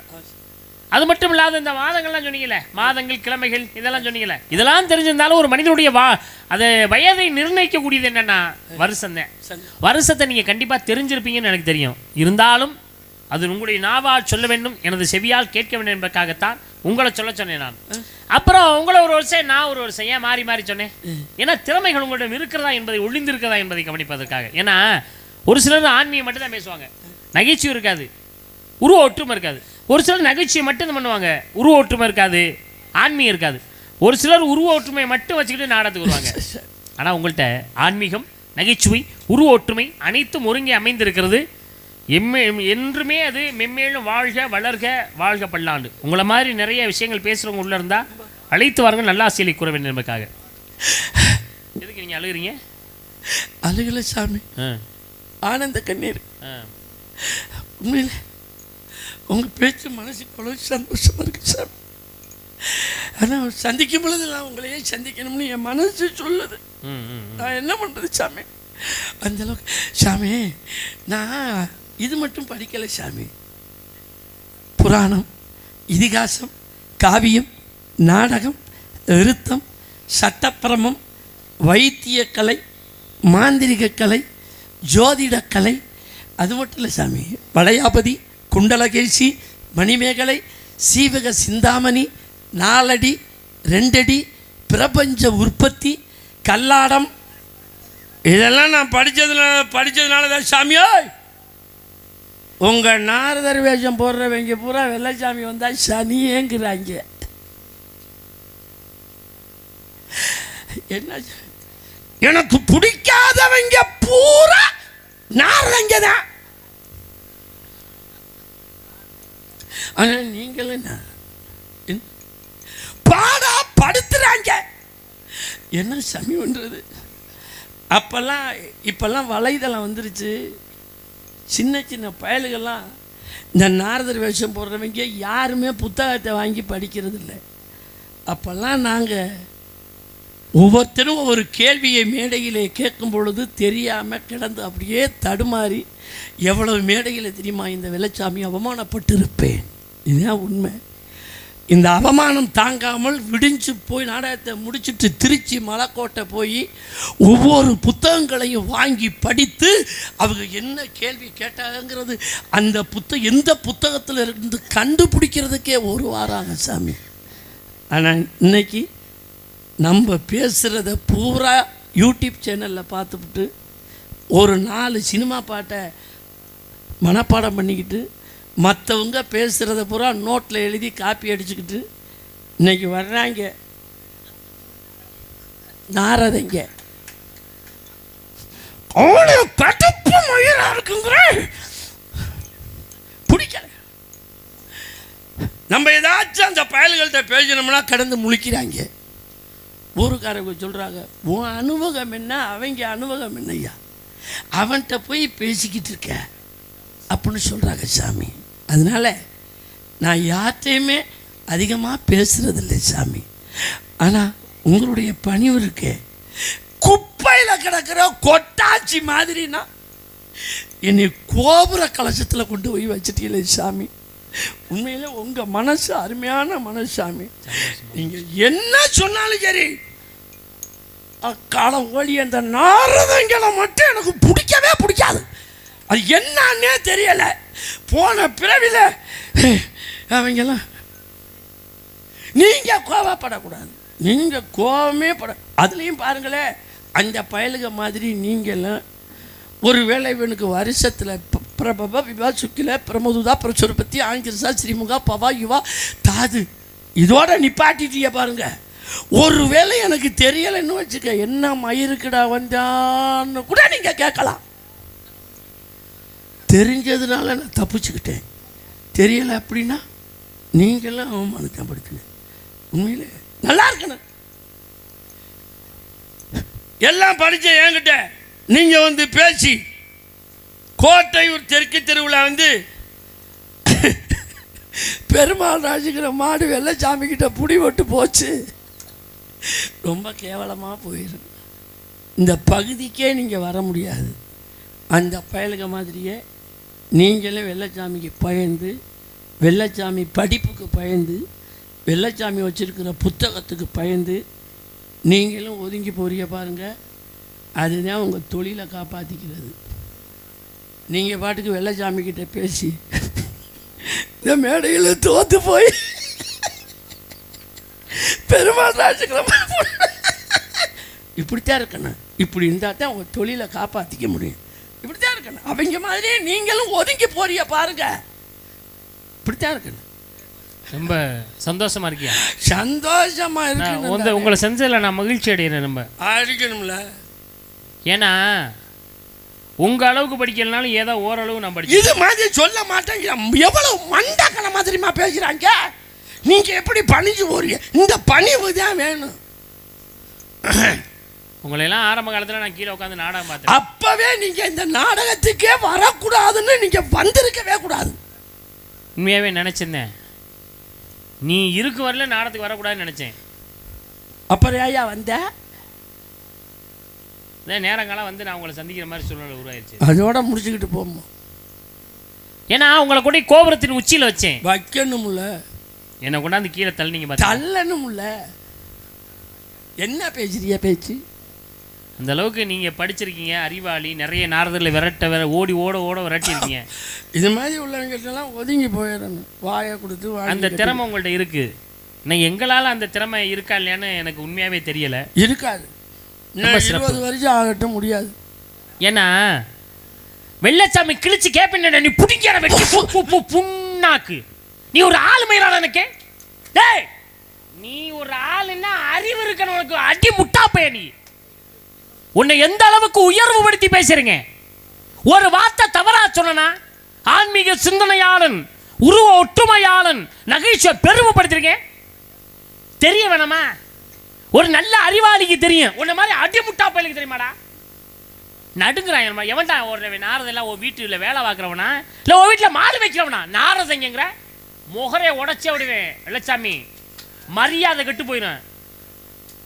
அது மட்டும் இல்லாத இந்த மாதங்கள்லாம் சொன்னீங்கல்ல, மாதங்கள், கிழமைகள், இதெல்லாம் சொன்னீங்கல்ல, இதெல்லாம் தெரிஞ்சிருந்தாலும் ஒரு மனிதனுடைய அது வயதை நிர்ணயிக்கக்கூடியது என்னன்னா வருஷம் தான். வருஷத்தை நீங்க கண்டிப்பா தெரிஞ்சிருப்பீங்கன்னு எனக்கு தெரியும். இருந்தாலும் அது உங்களுடைய நாவால் சொல்ல வேண்டும், எனது செவியால் கேட்க வேண்டும் என்பதற்காகத்தான் உங்களை சொல்ல சொன்னேன் நான். அப்புறம் உங்களை ஒரு வருஷம், நான் ஒரு வருஷம் ஏன் மாறி மாறி சொன்னேன்? ஏன்னா திறமைகள் உங்களிடம் இருக்கிறதா என்பதை, ஒளிந்திருக்கிறதா என்பதை கவனிப்பதற்காக. ஏன்னா ஒரு சிலர் ஆன்மீகம் மட்டும் தான் பேசுவாங்க, நகைச்சுவை இருக்காது, உருவ ஒற்றுமை இருக்காது. ஒரு சிலர் நகைச்சுவை மட்டும் பண்ணுவாங்க, உருவ ஒற்றுமை இருக்காது, ஆன்மீகம் இருக்காது. ஒரு சிலர் உருவ ஒற்றுமையை மட்டும் வச்சுக்கிட்டு நாடகத்துக்கு வருவாங்க. ஆனால் உங்கள்கிட்ட ஆன்மீகம், நகைச்சுவை, உருவ ஒற்றுமை அனைத்தும் ஒருங்கே அமைந்திருக்கிறது. என்றுமே அது மென்மேலும் வாழ்க வளர்க வாழ்க பல்லாண்டு. உங்களை மாதிரி நிறைய விஷயங்கள் பேசுகிறவங்க உள்ள இருந்தால் அழைத்து வாருங்க, நல்லா ஆசையை கூற வேண்டும் என்பதற்காக. எதுக்கு நீங்கள் அழுகிறீங்க? அழுகலை சாமி, ஆனந்த கண்ணீர். உண்மையில உங்கள் பேச்சு மனசுக்கு அவ்வளோ சந்தோஷமாக இருக்கு சாமி. ஆனால் சந்திக்கும் பொழுது நான் உங்களையே சந்திக்கணும்னு என் மனசு சொல்லுது. நான் என்ன பண்ணுறது சாமி? அந்தளவுக்கு சாமி நான் இது மட்டும் படிக்கலை சாமி. புராணம், இதிகாசம், காவியம், நாடகம், நிருத்தம், சட்டப்பிரமம், வைத்தியக்கலை, மாந்திரிக கலை, ஜோதிடக்கலை, அது மட்டும் இல்லை சாமி. வளையாபதி, குண்டலகேசி, மணிமேகலை, சீவக சிந்தாமணி, 4 அடி 2 அடி, பிரபஞ்ச உற்பத்தி, கல்லாடம், இதெல்லாம் நான் படித்ததுனால தான் சாமியோ. உங்கள் நாரதர் வேஷம் போடுறவங்க பூரா வெள்ளைச்சாமி வந்தால் சனியேங்கிறாங்க. என்ன எனக்கு பிடிக்காதவங்க பூரா நாரதங்க தான். ஆனால் நீங்களும் பாடா படுத்துறாங்க. என்ன சாமி பண்ணுறது? இப்போல்லாம் வலைதளம் வந்துருச்சு. சின்ன சின்ன பயல்கள்லாம் இந்த நாரதர் வேஷம் போடுறவங்க யாருமே புத்தகத்தை வாங்கி படிக்கிறது இல்லை. அப்போல்லாம் நாங்கள் ஒவ்வொருத்தரும் ஒவ்வொரு கேள்வியை மேடையிலே கேட்கும் பொழுது தெரியாமல் கிடந்து அப்படியே தடுமாறி எவ்வளவு மேடையில் தெரியுமா இந்த வெள்ளச்சாமி அவமானப்பட்டு இருப்பேன். இதுதான் உண்மை. இந்த அவமானம் தாங்காமல் விடிஞ்சு போய் நாடகத்தை முடிச்சுட்டு திருச்சி மலைக்கோட்டை போய் ஒவ்வொரு புத்தகங்களையும் வாங்கி படித்து அவங்க என்ன கேள்வி கேட்டாங்கிறது அந்த எந்த புத்தகத்தில் இருந்து கண்டுபிடிக்கிறதுக்கே ஒரு வாரம் ஆகும் சாமி. ஆனால் இன்னைக்கு நம்ம பேசுகிறத பூரா யூடியூப் சேனலில் பார்த்துக்கிட்டு ஒரு 4 சினிமா பாட்டை மனப்பாடம் பண்ணிக்கிட்டு மற்றவங்க பேசுகிறத பூரா நோட்டில் எழுதி காப்பி அடிச்சுக்கிட்டு இன்றைக்கி வர்றாங்க. நாரதங்க அவனுடைய கடுப்பு மயிரா இருக்குங்கிற பிடிக்கல. நம்ம ஏதாச்சும் அந்த பயல்கள்கிட்ட பேசணும்னா கடந்து முழிக்கிறாங்க. ஊருக்காரங்க சொல்கிறாங்க, உன் அனுபவம் என்ன, அவங்க அனுபவம் என்னய்யா, அவன்கிட்ட போய் பேசிக்கிட்டு இருக்க அப்படின்னு சொல்கிறாங்க சாமி. அதனால் நான் யார்கிட்டையுமே அதிகமாக பேசுகிறதில்லை சாமி. ஆனால் உங்களுடைய பணிவு இருக்கு, குப்பையில் கிடக்கிற கொட்டாச்சி மாதிரினா என்னை கோபுர கலசத்தில் கொண்டு போய் வச்சுட்டீங்களே சாமி. உண்மையிலே உங்கள் மனசு அருமையான மனசு சாமி. நீங்கள் என்ன சொன்னாலும் சரி, அக்காலம் ஓடி அந்த நாரதங்களை மட்டும் எனக்கு பிடிக்கவே பிடிக்காது. அது என்னன்னே தெரியலை. போன பிறவில அவங்கெல்லாம் நீங்கள் கோபப்படக்கூடாது, நீங்கள் கோபமே பட. அதுலேயும் பாருங்களேன், அந்த பயலுக மாதிரி நீங்கள்லாம் ஒருவேளை இவனுக்கு வருஷத்தில் பிரபப விவா சுக்கில பிரமதுதா பிரசுரபத்தி ஆங்கிரசா ஸ்ரீமுகா பவா யுவா தாது இதோட நிப்பாட்டிட்டிய பாருங்க. ஒருவேளை எனக்கு தெரியலைன்னு வச்சுக்க, என்ன மயிருக்குடா வந்தான்னு கூட நீங்கள் கேட்கலாம். தெரிஞ்சதுனால நான் தப்பிச்சுக்கிட்டேன், தெரியலை அப்படின்னா நீங்களாம் அவமானத்தைப்படுத்தினேன். உண்மையிலே நல்லா இருக்கணும். எல்லாம் படித்த என்கிட்ட நீங்கள் வந்து பேசி கோட்டையூர் தெற்கு தெருவில் வந்து பெருமாள் ராஜுங்கிற மாடு வெள்ளச்சாமி கிட்ட புடி போட்டு போச்சு, ரொம்ப கேவலமாக போயிடும். இந்த பகுதிக்கே நீங்கள் வர முடியாது. அந்த பயலுக மாதிரியே நீங்களும் வெள்ளச்சாமிக்கு பயந்து, வெள்ளச்சாமி படிப்புக்கு பயந்து, வெள்ளச்சாமி வச்சுருக்கிற புத்தகத்துக்கு பயந்து நீங்களும் ஒதுங்கி போறிய பாருங்கள். அதுதான் உங்கள் தொழிலை காப்பாற்றிக்கிறது. நீங்கள் பாட்டுக்கு வெள்ளச்சாமிக்கிட்ட பேசி இந்த மேடையில் தோற்று போய் பெருமாள் ராஜுக்கிற இப்படித்தான் இருக்கணும். இப்படி இருந்தால் தான் உங்கள் தொழிலை காப்பாற்றிக்க முடியும். இப்படித்தான் இருக்கணும். அவங்க மாதிரியே நீங்களும் ஒதுங்கி போறிய பாருங்க. இப்படித்தான் இருக்கணும். ரொம்ப சந்தோஷமா இருக்கியா? சந்தோஷமா இருக்கு. உங்களை செஞ்சதில் நான் மகிழ்ச்சி அடைகிறேன். நம்ம அடிக்கணும்ல. ஏன்னா உங்கள் அளவுக்கு படிக்கலனாலும் ஏதோ ஓரளவு நான் படிச்சு இது மாதிரி சொல்ல மாட்டேங்க. எவ்வளவு மண்டக்கண மாதிரிமா பேசுகிறாங்க. நீங்கள் எப்படி பணிஞ்சு போறீங்க? இந்த பணிவு தான் வேணும். உங்களையெல்லாம் ஆரம்ப காலத்தில் நான் கீழே உட்காந்து நாடகம் பார்த்தேன். அப்போவே நீங்கள் இந்த நாடகத்துக்கே வரக்கூடாதுன்னு நீங்கள் வந்திருக்கவே கூடாது. உண்மையாகவே நினச்சிருந்தேன். நீ இருக்கு வரல நாடகத்துக்கு வரக்கூடாதுன்னு நினச்சேன். அப்புறம் ஐயா வந்த நேரங்காலம் வந்து நான் உங்களை சந்திக்கிற மாதிரி சூழ்நிலை உருவாயிருச்சு. அதோட முடிச்சுக்கிட்டு போவோம். ஏன்னா உங்களை கூட கோபுரத்தின் உச்சியில் வச்சேன். வைக்கணும்ல. என்னை கொண்டாந்து கீழே தள்ளினீங்க. தள்ளணும்ல. என்ன பேசுறிய பேச்சு? அந்த அளவுக்கு நீங்கள் படிச்சிருக்கீங்க, அறிவாளி, நிறைய நாரதரில் ஓடி ஓட விரட்டியிருக்கீங்க. இது மாதிரி உள்ளவங்கிட்டலாம் ஒதுங்கி போயிடணும். வாயை கொடுத்து அந்த திறமை உங்கள்கிட்ட இருக்குது. நான் எங்களால் அந்த திறமை இருக்கா இல்லையான்னு எனக்கு உண்மையாகவே தெரியலை. இருக்காது. 20 வருஷம் ஆகட்ட முடியாது. ஏன்னா வெள்ளச்சாமி கிழிச்சு கேட்பேன், நீ புடிக்கிற வெட்டி புண்ணாக்கு. நீ ஒரு ஆள் மயிரான எனக்கு. டேய், நீ ஒரு ஆளுன்னா அறிவு இருக்கணும் உனக்கு. அடி முட்டாப்பைய நீ. உன்னை எந்த அளவுக்கு உயர்வு படுத்தி பேசுறீங்க. ஒரு வார்த்தை தவறா சொன்னா ஆன்மீக சிந்தனையாளன், உருவ ஒற்றுமையாளன், நகைச்சுவை பெருமைப்படுத்திருக்கேன். தெரிய வேணாமா? ஒரு நல்ல அறிவாளிக்கு தெரியும். உன்ன மாதிரி அடி முட்டாப்பையலுக்கு தெரியுமாடா? நடுங்குறான். எவன்டா ஒரு நாரதெல்லாம் உன் வீட்டில் வேலை பார்க்குறவனா இல்லை உன் வீட்டில் மாடு வைக்கிறவனா? நாரதங்கிற முகரையை உடச்சி விடுவேன். வெள்ளச்சாமி மரியாதை கெட்டு போயிடும்.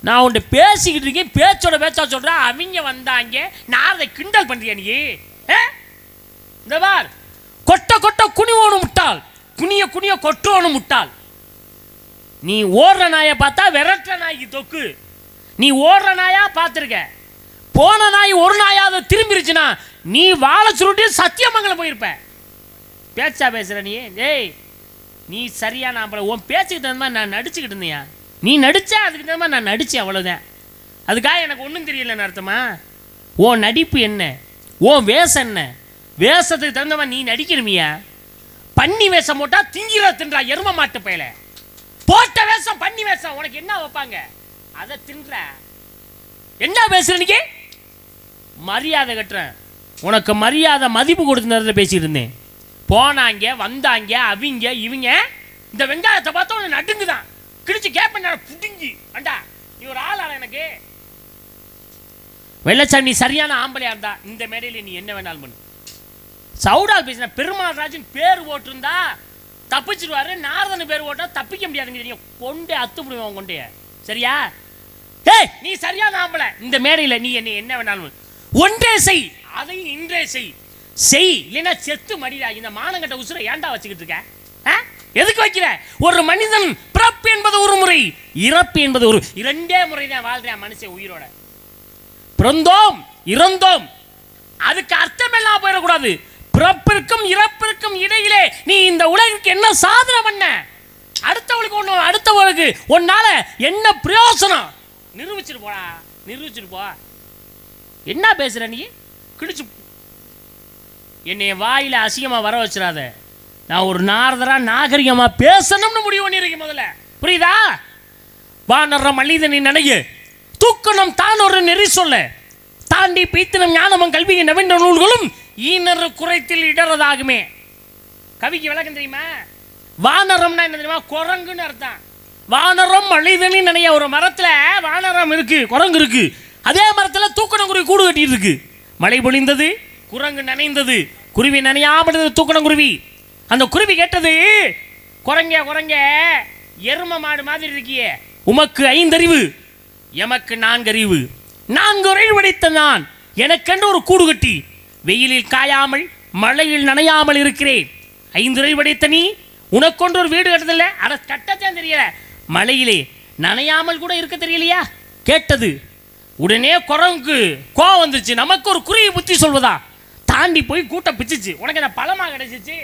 நான் உன்ட்ட பேசிக்கிட்டு இருக்கேன், பேச்சா சொல்கிறேன். அவங்க வந்தாங்க, நாரதை கிண்டல் பண்ணுறியா நீ? இந்த பார், கொட்ட குனிவோன்னு முட்டாள், குனிய கொட்டோன்னு முட்டாள். நீ ஓடுற நாயை பார்த்தா விரட்டுற நாய்க்கு தொக்கு. நீ ஓடுற நாயா பார்த்துருக்க. போன நாய் ஒரு நாயாவது திரும்பிருச்சுன்னா நீ வாழை சுருட்டி சத்தியமங்கலம் போயிருப்ப. பேச்சா பேசுற நீ? டேய், நீ சரியா நான் உன் பேச்சுக்கு தகுந்த மாதிரி நான் நடிச்சுக்கிட்டு இருந்தியா? நீ நடிச்சா அதுக்கு தகுந்த மாதிரி நான் நடித்தேன், அவ்வளோதான். அதுக்காக எனக்கு ஒன்றும் தெரியலன்னு அர்த்தமா? உன் நடிப்பு என்ன, உன் வேஷம் என்ன? வேஷத்துக்கு தகுந்த மாதிரி நீ நடிக்கணுமியா? பன்னி வேஷம் போட்டா தின்றா எரும மாட்டு பையல. போட்ட வேஷம் பன்னி வேஷம், உனக்கு என்ன வைப்பாங்க? அதை தின்ற. என்ன பேசுற நீ? மரியாதை கட்டுறேன். உனக்கு மரியாதை மதிப்பு கொடுத்த நேரத்தில் பேசிட்டு இருந்தேன். போனாங்க வந்தாங்க அவங்க இவங்க. இந்த வெங்காயத்தை பார்த்தா உனக்கு நடுங்குதான். கிழிச்சு கேப்ப புடிங்கி அண்டா நீ ஒரு ஆள் ஆள. எனக்கு வெள்ளச்சாமி சரியான ஆம்பளையா இருந்தா இந்த மேடையில் நீ என்ன வேணாலும் பண்ணு. சவுடால் பேசின பெருமாள் ராஜன் பேர் போட்டிருந்தா தப்பிச்சிருவாரு. நாரதன் பேர் போட்டா தப்பிக்க முடியாதுங்க தெரியும். கொண்டே அத்து முடியும் கொண்டே. சரியா? ஏய் நீ சரியான ஆம்பளை. இந்த மேடையில் நீ என்ன வேணாலும் ஒன்றே செய். அதையும் இன்றே செய். செய் இல்லைன்னா செத்து மடிடா. இந்த மானங்கட்ட உசுரை ஏன்டா வச்சுக்கிட்டு இருக்க? எதுக்கு வைக்கிற? ஒரு மனிதன் பிறப்பு என்பது ஒரு முறை, இறப்பு என்பது ஒரு இரண்டே முறை தான் வாழ்றேன் மனுஷன் உயிரோட. பிறந்தோம் இறந்தோம், அதுக்கு அர்த்தம் எல்லாம் போயிடக்கூடாது. பிறப்பிற்கும் இறப்பிற்கும் இடையிலே நீ இந்த உலகிற்கு என்ன சாதனை பண்ண? அடுத்தவளுக்கு உன்னால என்ன பிரயோசனம்? நிரூபிச்சுட்டு போடா, நிரூபிச்சுட்டு போ. என்ன பேசுற நீ? கிழிச்சு என்னைய வாயில அசிங்கமா வர வச்சிடாத. நான் ஒரு நாரதரா நாகரிகமா பேசணும்னு முடிவு பண்ணிருக்கேன். முதல்ல புரியுதா? வானர மனிதனின் நினைய தூக்கணம் தான் ஒரு நெறி சொல்ல தாண்டி பீத்தனம் ஞானமும் கல்வியை நவீன நூல்களும் ஈனரு குறைத்தில் இடறதாகுமே. கவிக்கு விளக்கம் தெரியுமா? வானரம்னா என்ன தெரியுமா? குரங்குன்னு அர்த்தம். வானரம் மனிதனின் நினைய. ஒரு மரத்துல வானரம் இருக்கு, குரங்கு இருக்கு. அதே மரத்துல தூக்கணங்குருவி கூடு கட்டி இருக்கு. மழை பொழிந்தது, குரங்கு நனைந்தது, குருவி நனையாமல் தூக்கணங்குருவி. அந்த குருவி கேட்டது, குரங்க குரங்க எரும மாடு மாதிரி இருக்கியே, உமக்கு 5 அறிவு எமக்கு 4 அறிவு. 4 அறிவு படைத்த நான் எனக்கென்று ஒரு கூடு கட்டி வெயிலில் காயாமல் மழையில் நனையாமல் இருக்கிறேன். 5 அறிவு படைத்த நீ உனக்கொன்று ஒரு வீடு கட்டதில்ல. அதை கட்டத்தான் தெரியல, மழையிலே நனையாமல் கூட இருக்க தெரியலையா? கேட்டது உடனே குரங்கு கோவம் வந்துச்சு. நமக்கு ஒரு குருவி புத்தி சொல்வதா? தாண்டி போய் கூட்ட பிச்சுச்சு. உனக்கு என்ன பழமா கிடைச்சிச்சு?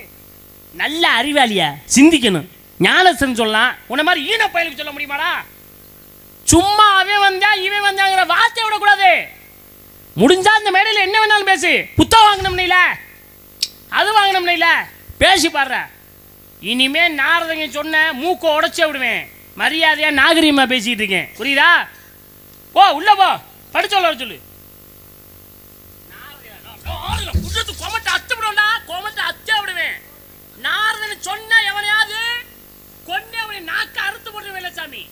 நல்ல அறிவாளியா சிந்திக்கணும். ஞானசன் சொல்லலாம், உன்ன மாதிரி ஈன பயலுக்கு சொல்ல முடியுமாடா? சும்மா அவன் வந்தா இவன் வந்தாங்கிற வார்த்தையை விடக்கூடாது. முடிஞ்சா இந்த மேடையில் என்ன வேணாலும் பேசு. புத்தகம் வாங்கினோம்னு இல்ல, அது வாங்கினோம்னு இல்ல, பேசி பாடுற. இனிமே நாரதங்க சொன்ன மூக்க உடைச்சே விடுவேன். மரியாதையா நாகரிகமா பேசிட்டு இருக்கேன். புரியுதா? ஓ உள்ள போ, படிச்சு வர சொல்லு. நாரதன் சொன்ன எவனையாவது கொன்னே அவனை நாக்க அறுத்து போட்டு வெள்ளச்சாமி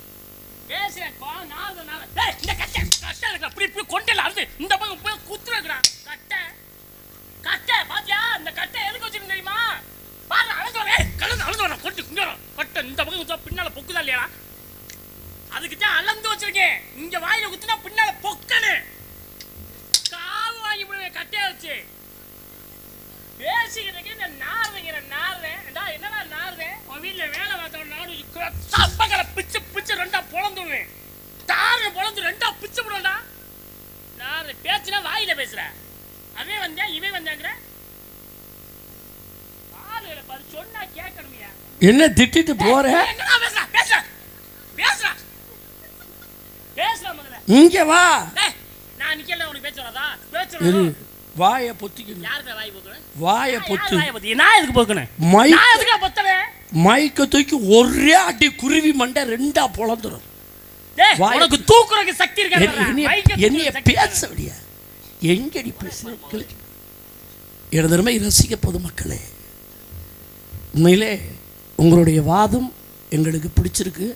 பேசுறேன். இந்த கட்டை கட்டை அப்படி இப்படி கொண்டல அறுத்து இந்த பக்கம் போய் குத்துறான். கட்டை கட்டை பாத்தியா? இந்த கட்டை எதுக்கு வச்சிருக்க தெரியுமா? பாரு அழுது வர கொண்டு கட்டை இந்த பக்கம் குத்தா பின்னால பொக்குதா இல்லையா? அதுக்குதான் அளந்து வச்சிருக்கேன். இங்க வாயில குத்துனா பின்னால பொக்கனு காவு வாங்கி போடுவேன் கட்டையா வச்சு. பேசிக்கிறதுக்கு இந்த நார்வைங்கிற நார்வேன்டா. என்னடா நார்வேன்? உன் வீட்டுல வேலை பார்த்தவன் நாடு சப்பங்களை பிச்சு பிச்சு 2ஆ பொழந்துடுவேன். தாரு பொழந்து 2ஆ பிச்சு விடுவேன்டா. நான் பேச்சுனா வாயில பேசுற. அவன் வந்தா இவன் வந்தாங்கிற ஆளுல பாரு. சொன்னா கேட்கணுமியா? என்ன திட்டிட்டு போற? என்னடா பேசுற பேசுற பேசுற பேசுற முதல்ல இங்க வா. நான் நிக்கல, உனக்கு பேச்ச வராதா? பேச்சுற வாயை பொத்திக்கணும். யாருடா வாய் பொத்துறேன்? வாயை பொத்து. வாயை பொத்தி நான் எதுக்கு பொத்துறேன்? நான் எதுக்கு பொத்துறேன்? மைக்க தூக்கி ஒரே அடி குருவி மண்டை 2ஆ பொளந்துரும். டேய் உனக்கு தூக்குறதுக்கு சக்தி இருக்கா? என்னைய பேசவியா? எங்கடி பேசுற? எனதருமை ரசிக பொதுமக்களே, உண்மையிலே உங்களுடைய வாதம் எங்களுக்கு பிடிச்சிருக்கு.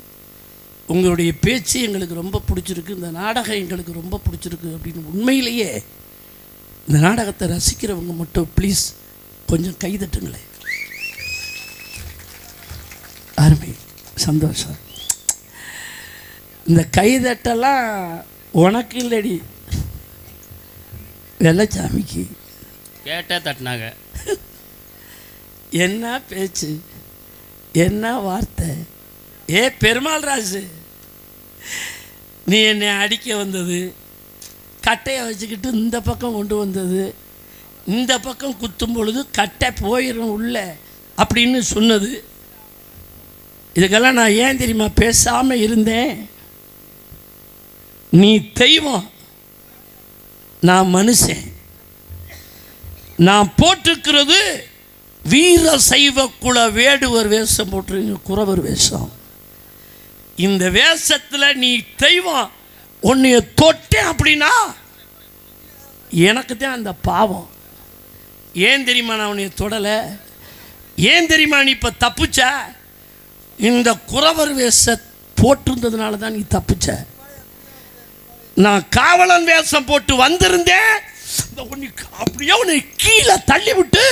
உங்களுடைய பேச்சு எங்களுக்கு ரொம்ப பிடிச்சிருக்கு. இந்த நாடகம் எங்களுக்கு ரொம்ப பிடிச்சிருக்கு அப்படின்னு உண்மையிலேயே இந்த நாடகத்தை ரசிக்கிறவங்க மட்டும் ப்ளீஸ் கொஞ்சம் கைதட்டுங்களேன். அருமை, சந்தோஷம். இந்த கைதட்டெல்லாம் உனக்கு இல்லடி, வெள்ளச்சாமிக்கு. கேட்டே தட்டினாங்க. என்ன பேச்சு, என்ன வார்த்தை! ஏ பெருமாள் ராஜு, நீ என்னை அடிக்க வந்தது, கட்டையை வச்சுக்கிட்டு இந்த பக்கம் கொண்டு வந்தது, இந்த பக்கம் குத்தும் பொழுது கட்டை போயிடும் உள்ள அப்படின்னு சொன்னது, இதுக்கெல்லாம் நான் ஏன் தெரியுமா பேசாமல் இருந்தேன்? நீ தெய்வம், நான் மனுஷன். நான் போட்டிருக்கிறது வீர சைவ குல வேடுவர் வேஷம் போட்டிருக்க, குறவர் வேஷம். இந்த வேஷத்தில் நீ தெய்வம், உன்னைய தொட்டேன் அப்படின்னா எனக்கு தான் அந்த பாவம். ஏன் தெரியுமா நான் உன்னைய தொடலை? ஏன் தெரியுமா நீ இப்போ தப்புச்ச? இந்த குறவர் வேஷ போட்டிருந்ததுனால தான் நீ தப்புச்ச. நான் காவலன் வேஷம் போட்டு வந்திருந்தேன், அப்படியே உன்னை கீழே தள்ளி விட்டு,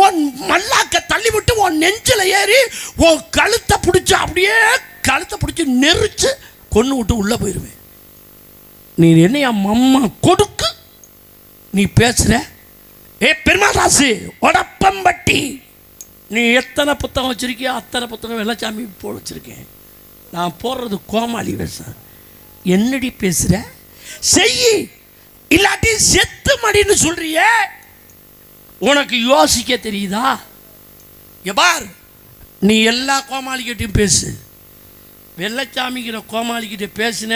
உன் மல்லாக்க தள்ளி விட்டு, உன் நெஞ்சில் ஏறி உன் கழுத்தை பிடிச்சி, அப்படியே கழுத்தை பிடிச்சி நெரிச்சு கொன்று விட்டு உள்ளே போயிடுவேன். நீ என்னையா மம்மா கொடுக்கு நீ பேசுற? பெருமாள் ராசு உடப்பம்பட்டி, நீ எத்தனை புத்தகம் வச்சிருக்கியோ அத்தனை புத்தகம் வெள்ளச்சாமி போட வச்சிருக்கேன். நான் போடுறது கோமாளி வேஷம். என்னடி பேசுற? செய்யி, இல்லாட்டி செத்து மடின்னு சொல்றிய. உனக்கு யோசிக்க தெரியுதா? எபார், நீ எல்லா கோமாளிக்கிட்டையும் பேசு. வெள்ளச்சாமிங்கிற கோமாளிக்கிட்ட பேசின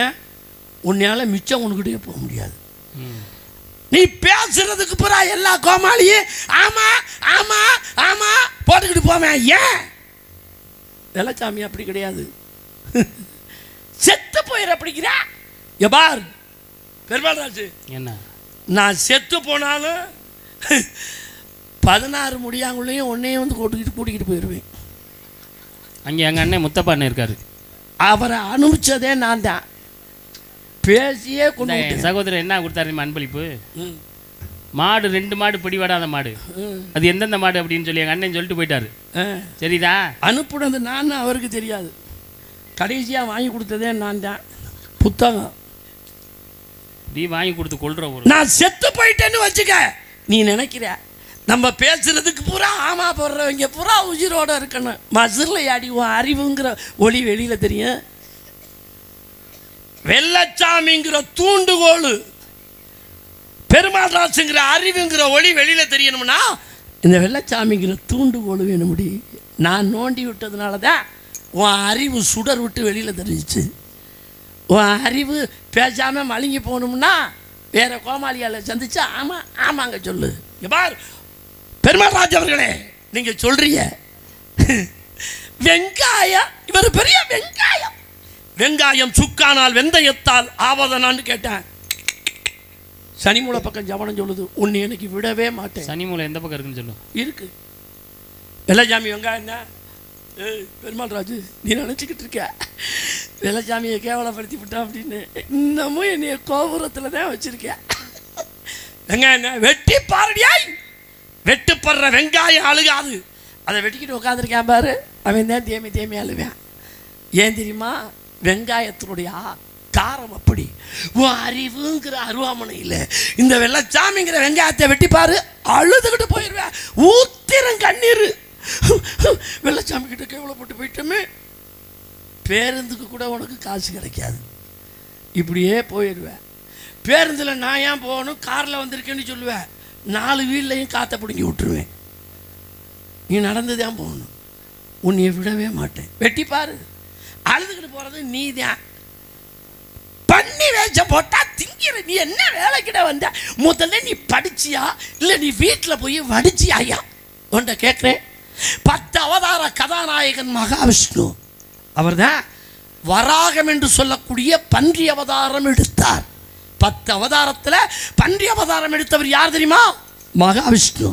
உன்னால மிச்சம் உனக்கிட்டே போக முடியாது. நீ பேசுறதுக்கு பிறா எல்லா கோமாளியும் ஆமா ஆமா ஆமா போட்டுக்கிட்டு போவேன். ஏன்? வெள்ளச்சாமி அப்படி கிடையாது. செத்து போயிட அப்படிங்கிற. எபார் பெருமாள் ராஜு, என்ன நான் செத்து போனாலும் 16 முடியாங்குள்ளேயும் உன்னையும் வந்து கூட்டிக்கிட்டு போயிடுவேன். அங்கே எங்கள் அண்ணன் முத்தப்பா அண்ணன் இருக்காரு. அவரை அனுப்பிச்சதே நான் தான். பேசியே கொண்டு சகோதரர் என்ன கொடுத்தாரு அன்பளிப்பு? மாடு 2 மாடு பிடிவாடாத மாடு. அது எந்தெந்த மாடு அப்படின்னு சொல்லி எங்கள் அண்ணன் சொல்லிட்டு போயிட்டாரு. சரிதா, அனுப்புனது நான், அவருக்கு தெரியாது. கடைசியாக வாங்கி கொடுத்ததே நான் தான். புத்தகம் நீ வாங்கி கொடுத்து கொள்ற ஒரு நான் செத்து போயிட்டேன்னு வச்சுக்க. நீ நினைக்கிற நம்ம பேசுறதுக்கு பூரா ஆமா போடுறவங்க பூரா உயிரோட இருக்கணும். மசிரில் ஆடி அறிவுங்கிற ஒளி வெளியில தெரியும். வெள்ளச்சாமிங்கிற தூண்டுகோள், பெருமாள் ராசுங்கிற அறிவுங்கிற ஒளி வெளியில தெரியணும்னா இந்த வெள்ளச்சாமிங்கிற தூண்டுகோள் வேணும்டி. நான் நோண்டி விட்டதுனால தான் உன் அறிவு சுடர் விட்டு வெளியில தெரிஞ்சிச்சு. உன் அறிவு பேசாமல் மழுங்கி போகணும்னா வேற கோமாளியால் சந்திச்சா ஆமா ஆமாங்க சொல்லு. பார் பெருமாள் ராஜ் அவர்களே, நீங்க சொல்றீங்க வெங்காயம், இவர் பெரிய வெங்காயம். வெங்காயம் சுக்கானால் வெந்தயத்தால் ஆவதனான்னு கேட்டேன். சனிமூலை பக்கம் ஜவனம் சொல்லுது, உன்னை எனக்கு விடவே மாட்டேன். சனிமூலை எந்த பக்கம் இருக்குன்னு சொல்லு. இருக்கு. வெள்ளச்சாமி வெங்காயம் என்ன? பெருமாள் ராஜு, நீ நினச்சிக்கிட்டு இருக்க வெள்ளச்சாமியை கேவலப்படுத்தி விட்டா அப்படின்னு. இன்னமும் என்னைய கோபுரத்தில் தான் வச்சிருக்கேன். வெங்காயம் என்ன? வெட்டி பாருடியாய். வெட்டுப்படுற வெங்காயம் அழுகாது. அதை வெட்டிக்கிட்டு உட்காந்துருக்கேன் பாரு, அவன் தான் தேமி அழுவேன். ஏன் தெரியுமா? வெங்காயத்தினுடைய காரம் அப்படி. உன் அறிவுங்கிற அருவாமனையில் இந்த வெள்ளச்சாமிங்கிற வெங்காயத்தை வெட்டி பாரு, அழுதுகிட்டு போயிடுவேன். ஊத்திரம் கண்ணீர். வெள்ளச்சாமி கிட்ட கேவலப்பட்டு போயிட்டோமே, பேருந்துக்கு கூட உனக்கு காசு கிடைக்காது. இப்படியே போயிடுவேன். பேருந்தில் நான் ஏன் போகணும், காரில் வந்திருக்கேன்னு சொல்லுவேன். 4 வீல்லையும் காற்றை பிடுங்கி விட்டுருவேன். நீ நடந்து தான் போகணும். உன்னைய விடவே மாட்டேன். வெட்டி பாரு. அழுதுகிட்டு போகிறது நீ தான். பண்ணி வேஷம் போட்டா திங்கிற. நீ என்ன வேலைக்கிட்ட வந்த? முதல்ல நீ படிச்சியா இல்லை நீ வீட்டில் போய் வடிச்சியாயா? உன்ட்ட கேட்குறேன். 10 அவதார கதாநாயகன் மகாவிஷ்ணு. அவர் தான் வராகம் என்று சொல்லக்கூடிய பன்றி அவதாரம் எடுத்தார். 10 அவதாரத்தில் பன்றி அவதாரம் எடுத்தவர் யார் தெரியுமா? மகாவிஷ்ணு.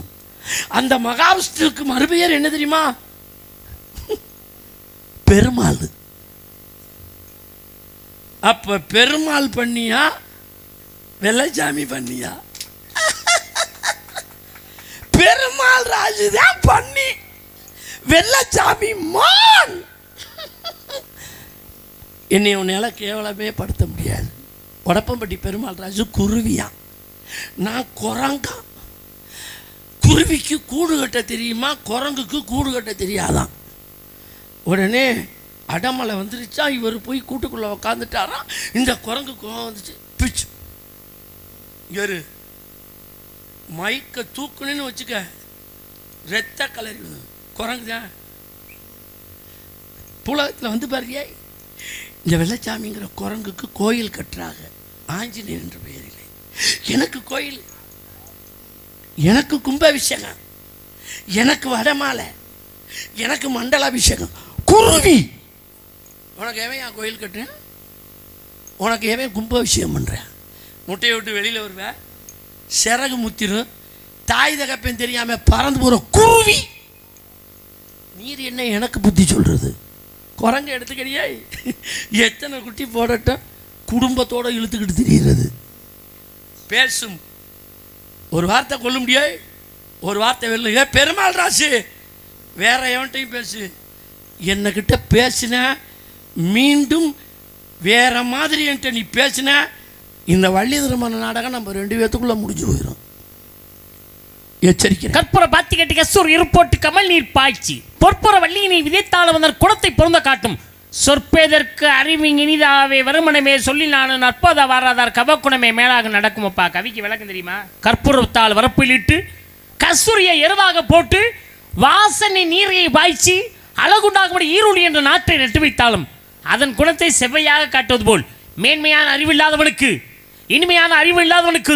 அந்த மகாவிஷ்ணுவுக்கு மறுபெயர் என்ன தெரியுமா? பெருமாள். அப்ப பெருமாள் பண்ணியா வெள்ளச்சாமி பண்ணியா? பெருமாள் ராஜுதான் பண்ணி, வெள்ளச்சாமி மான். என்னை உன்னால கேவலமே படுத்த முடியாது. உடப்பம்பட்டி பெருமாள் ராஜு குருவியா, நான் குரங்கா. குருவிக்கு கூடு கட்ட தெரியுமா, குரங்குக்கு கூடு கட்ட தெரியாதான். உடனே அடமலை வந்துருச்சா, இவர் போய் கூட்டுக்குள்ளே உக்காந்துட்டாராம். இந்த குரங்கு கோவம் வந்துச்சு, பிச்சு எரு மைக்க தூக்குன்னு வச்சுக்க, ரத்த கலரி குரங்கு தான். புலகத்தில் வந்து பாருங்க, இந்த வெள்ளச்சாமிங்கிற குரங்குக்கு கோயில் கட்டுறாங்க, ஆஞ்சநேயர் என்ற பெயரில். எனக்கு கோயில், எனக்கு கும்பாபிஷேகம், எனக்கு வடமாலை, எனக்கு மண்டலாபிஷேகம். குருவி உனக்கு எவன் கோயில் கட்டுறேன்? உனக்கு ஏன் கும்பாபிஷேகம் பண்ணுறேன்? முட்டையை விட்டு வெளியில் வருவேன், சிறகு முத்திரும், தாய் தகப்பேன் தெரியாமல் பறந்து போகிற குருவி. நீர் என்ன எனக்கு புத்தி சொல்கிறது? குரங்க எடுத்துக்கிறியா? எத்தனை குட்டி போடட்டும் குடும்பத்தோடு இழுத்துக்கிட்டு திரிகிறது. பேசும் ஒரு வார்த்தை கொள்ள முடியாது, ஒரு வார்த்தை வெளில பெருமாள் ராசு வேற எவன்ட்டையும் பேசு. என்னக்கிட்ட பேசின மீண்டும் வேற மாதிரி என்கிட்ட நீ பேசின, இந்த வள்ளி திருமண நாடகம் நம்ம 2 பேத்துக்குள்ள முடிஞ்சு போயிடும். எச்சரிக்கை. கற்பூர பாத்தி கட்டி கஸ்தூர் இருப்போட்டு கமல் நீர் பாய்ச்சி பொற்புற வள்ளியினை விதைத்தாலும் வந்தார் குடத்தை பொருந்த காட்டும். சொற்பேதற்கு அறிவிங் இனிதாவே வருமனமே சொல்லி நான் நற்பத வாராதார் கவக்குணமே மேலாக நடக்குமப்பா. கவிக்கு விளக்கம் தெரியுமா? கற்பூரத்தால் வரப்பிலிட்டு கஸ்தூரியை எருவாக போட்டு வாசனை நீரை பாய்ச்சி அழகுண்டாகும்படி ஈருளி என்ற நாட்டை நட்டு வைத்தாலும் அதன் குணத்தை செவ்வையாக காட்டுவது போல் மேன்மையான அறிவு இல்லாதவனுக்கு, இனிமையான அறிவு இல்லாதவனுக்கு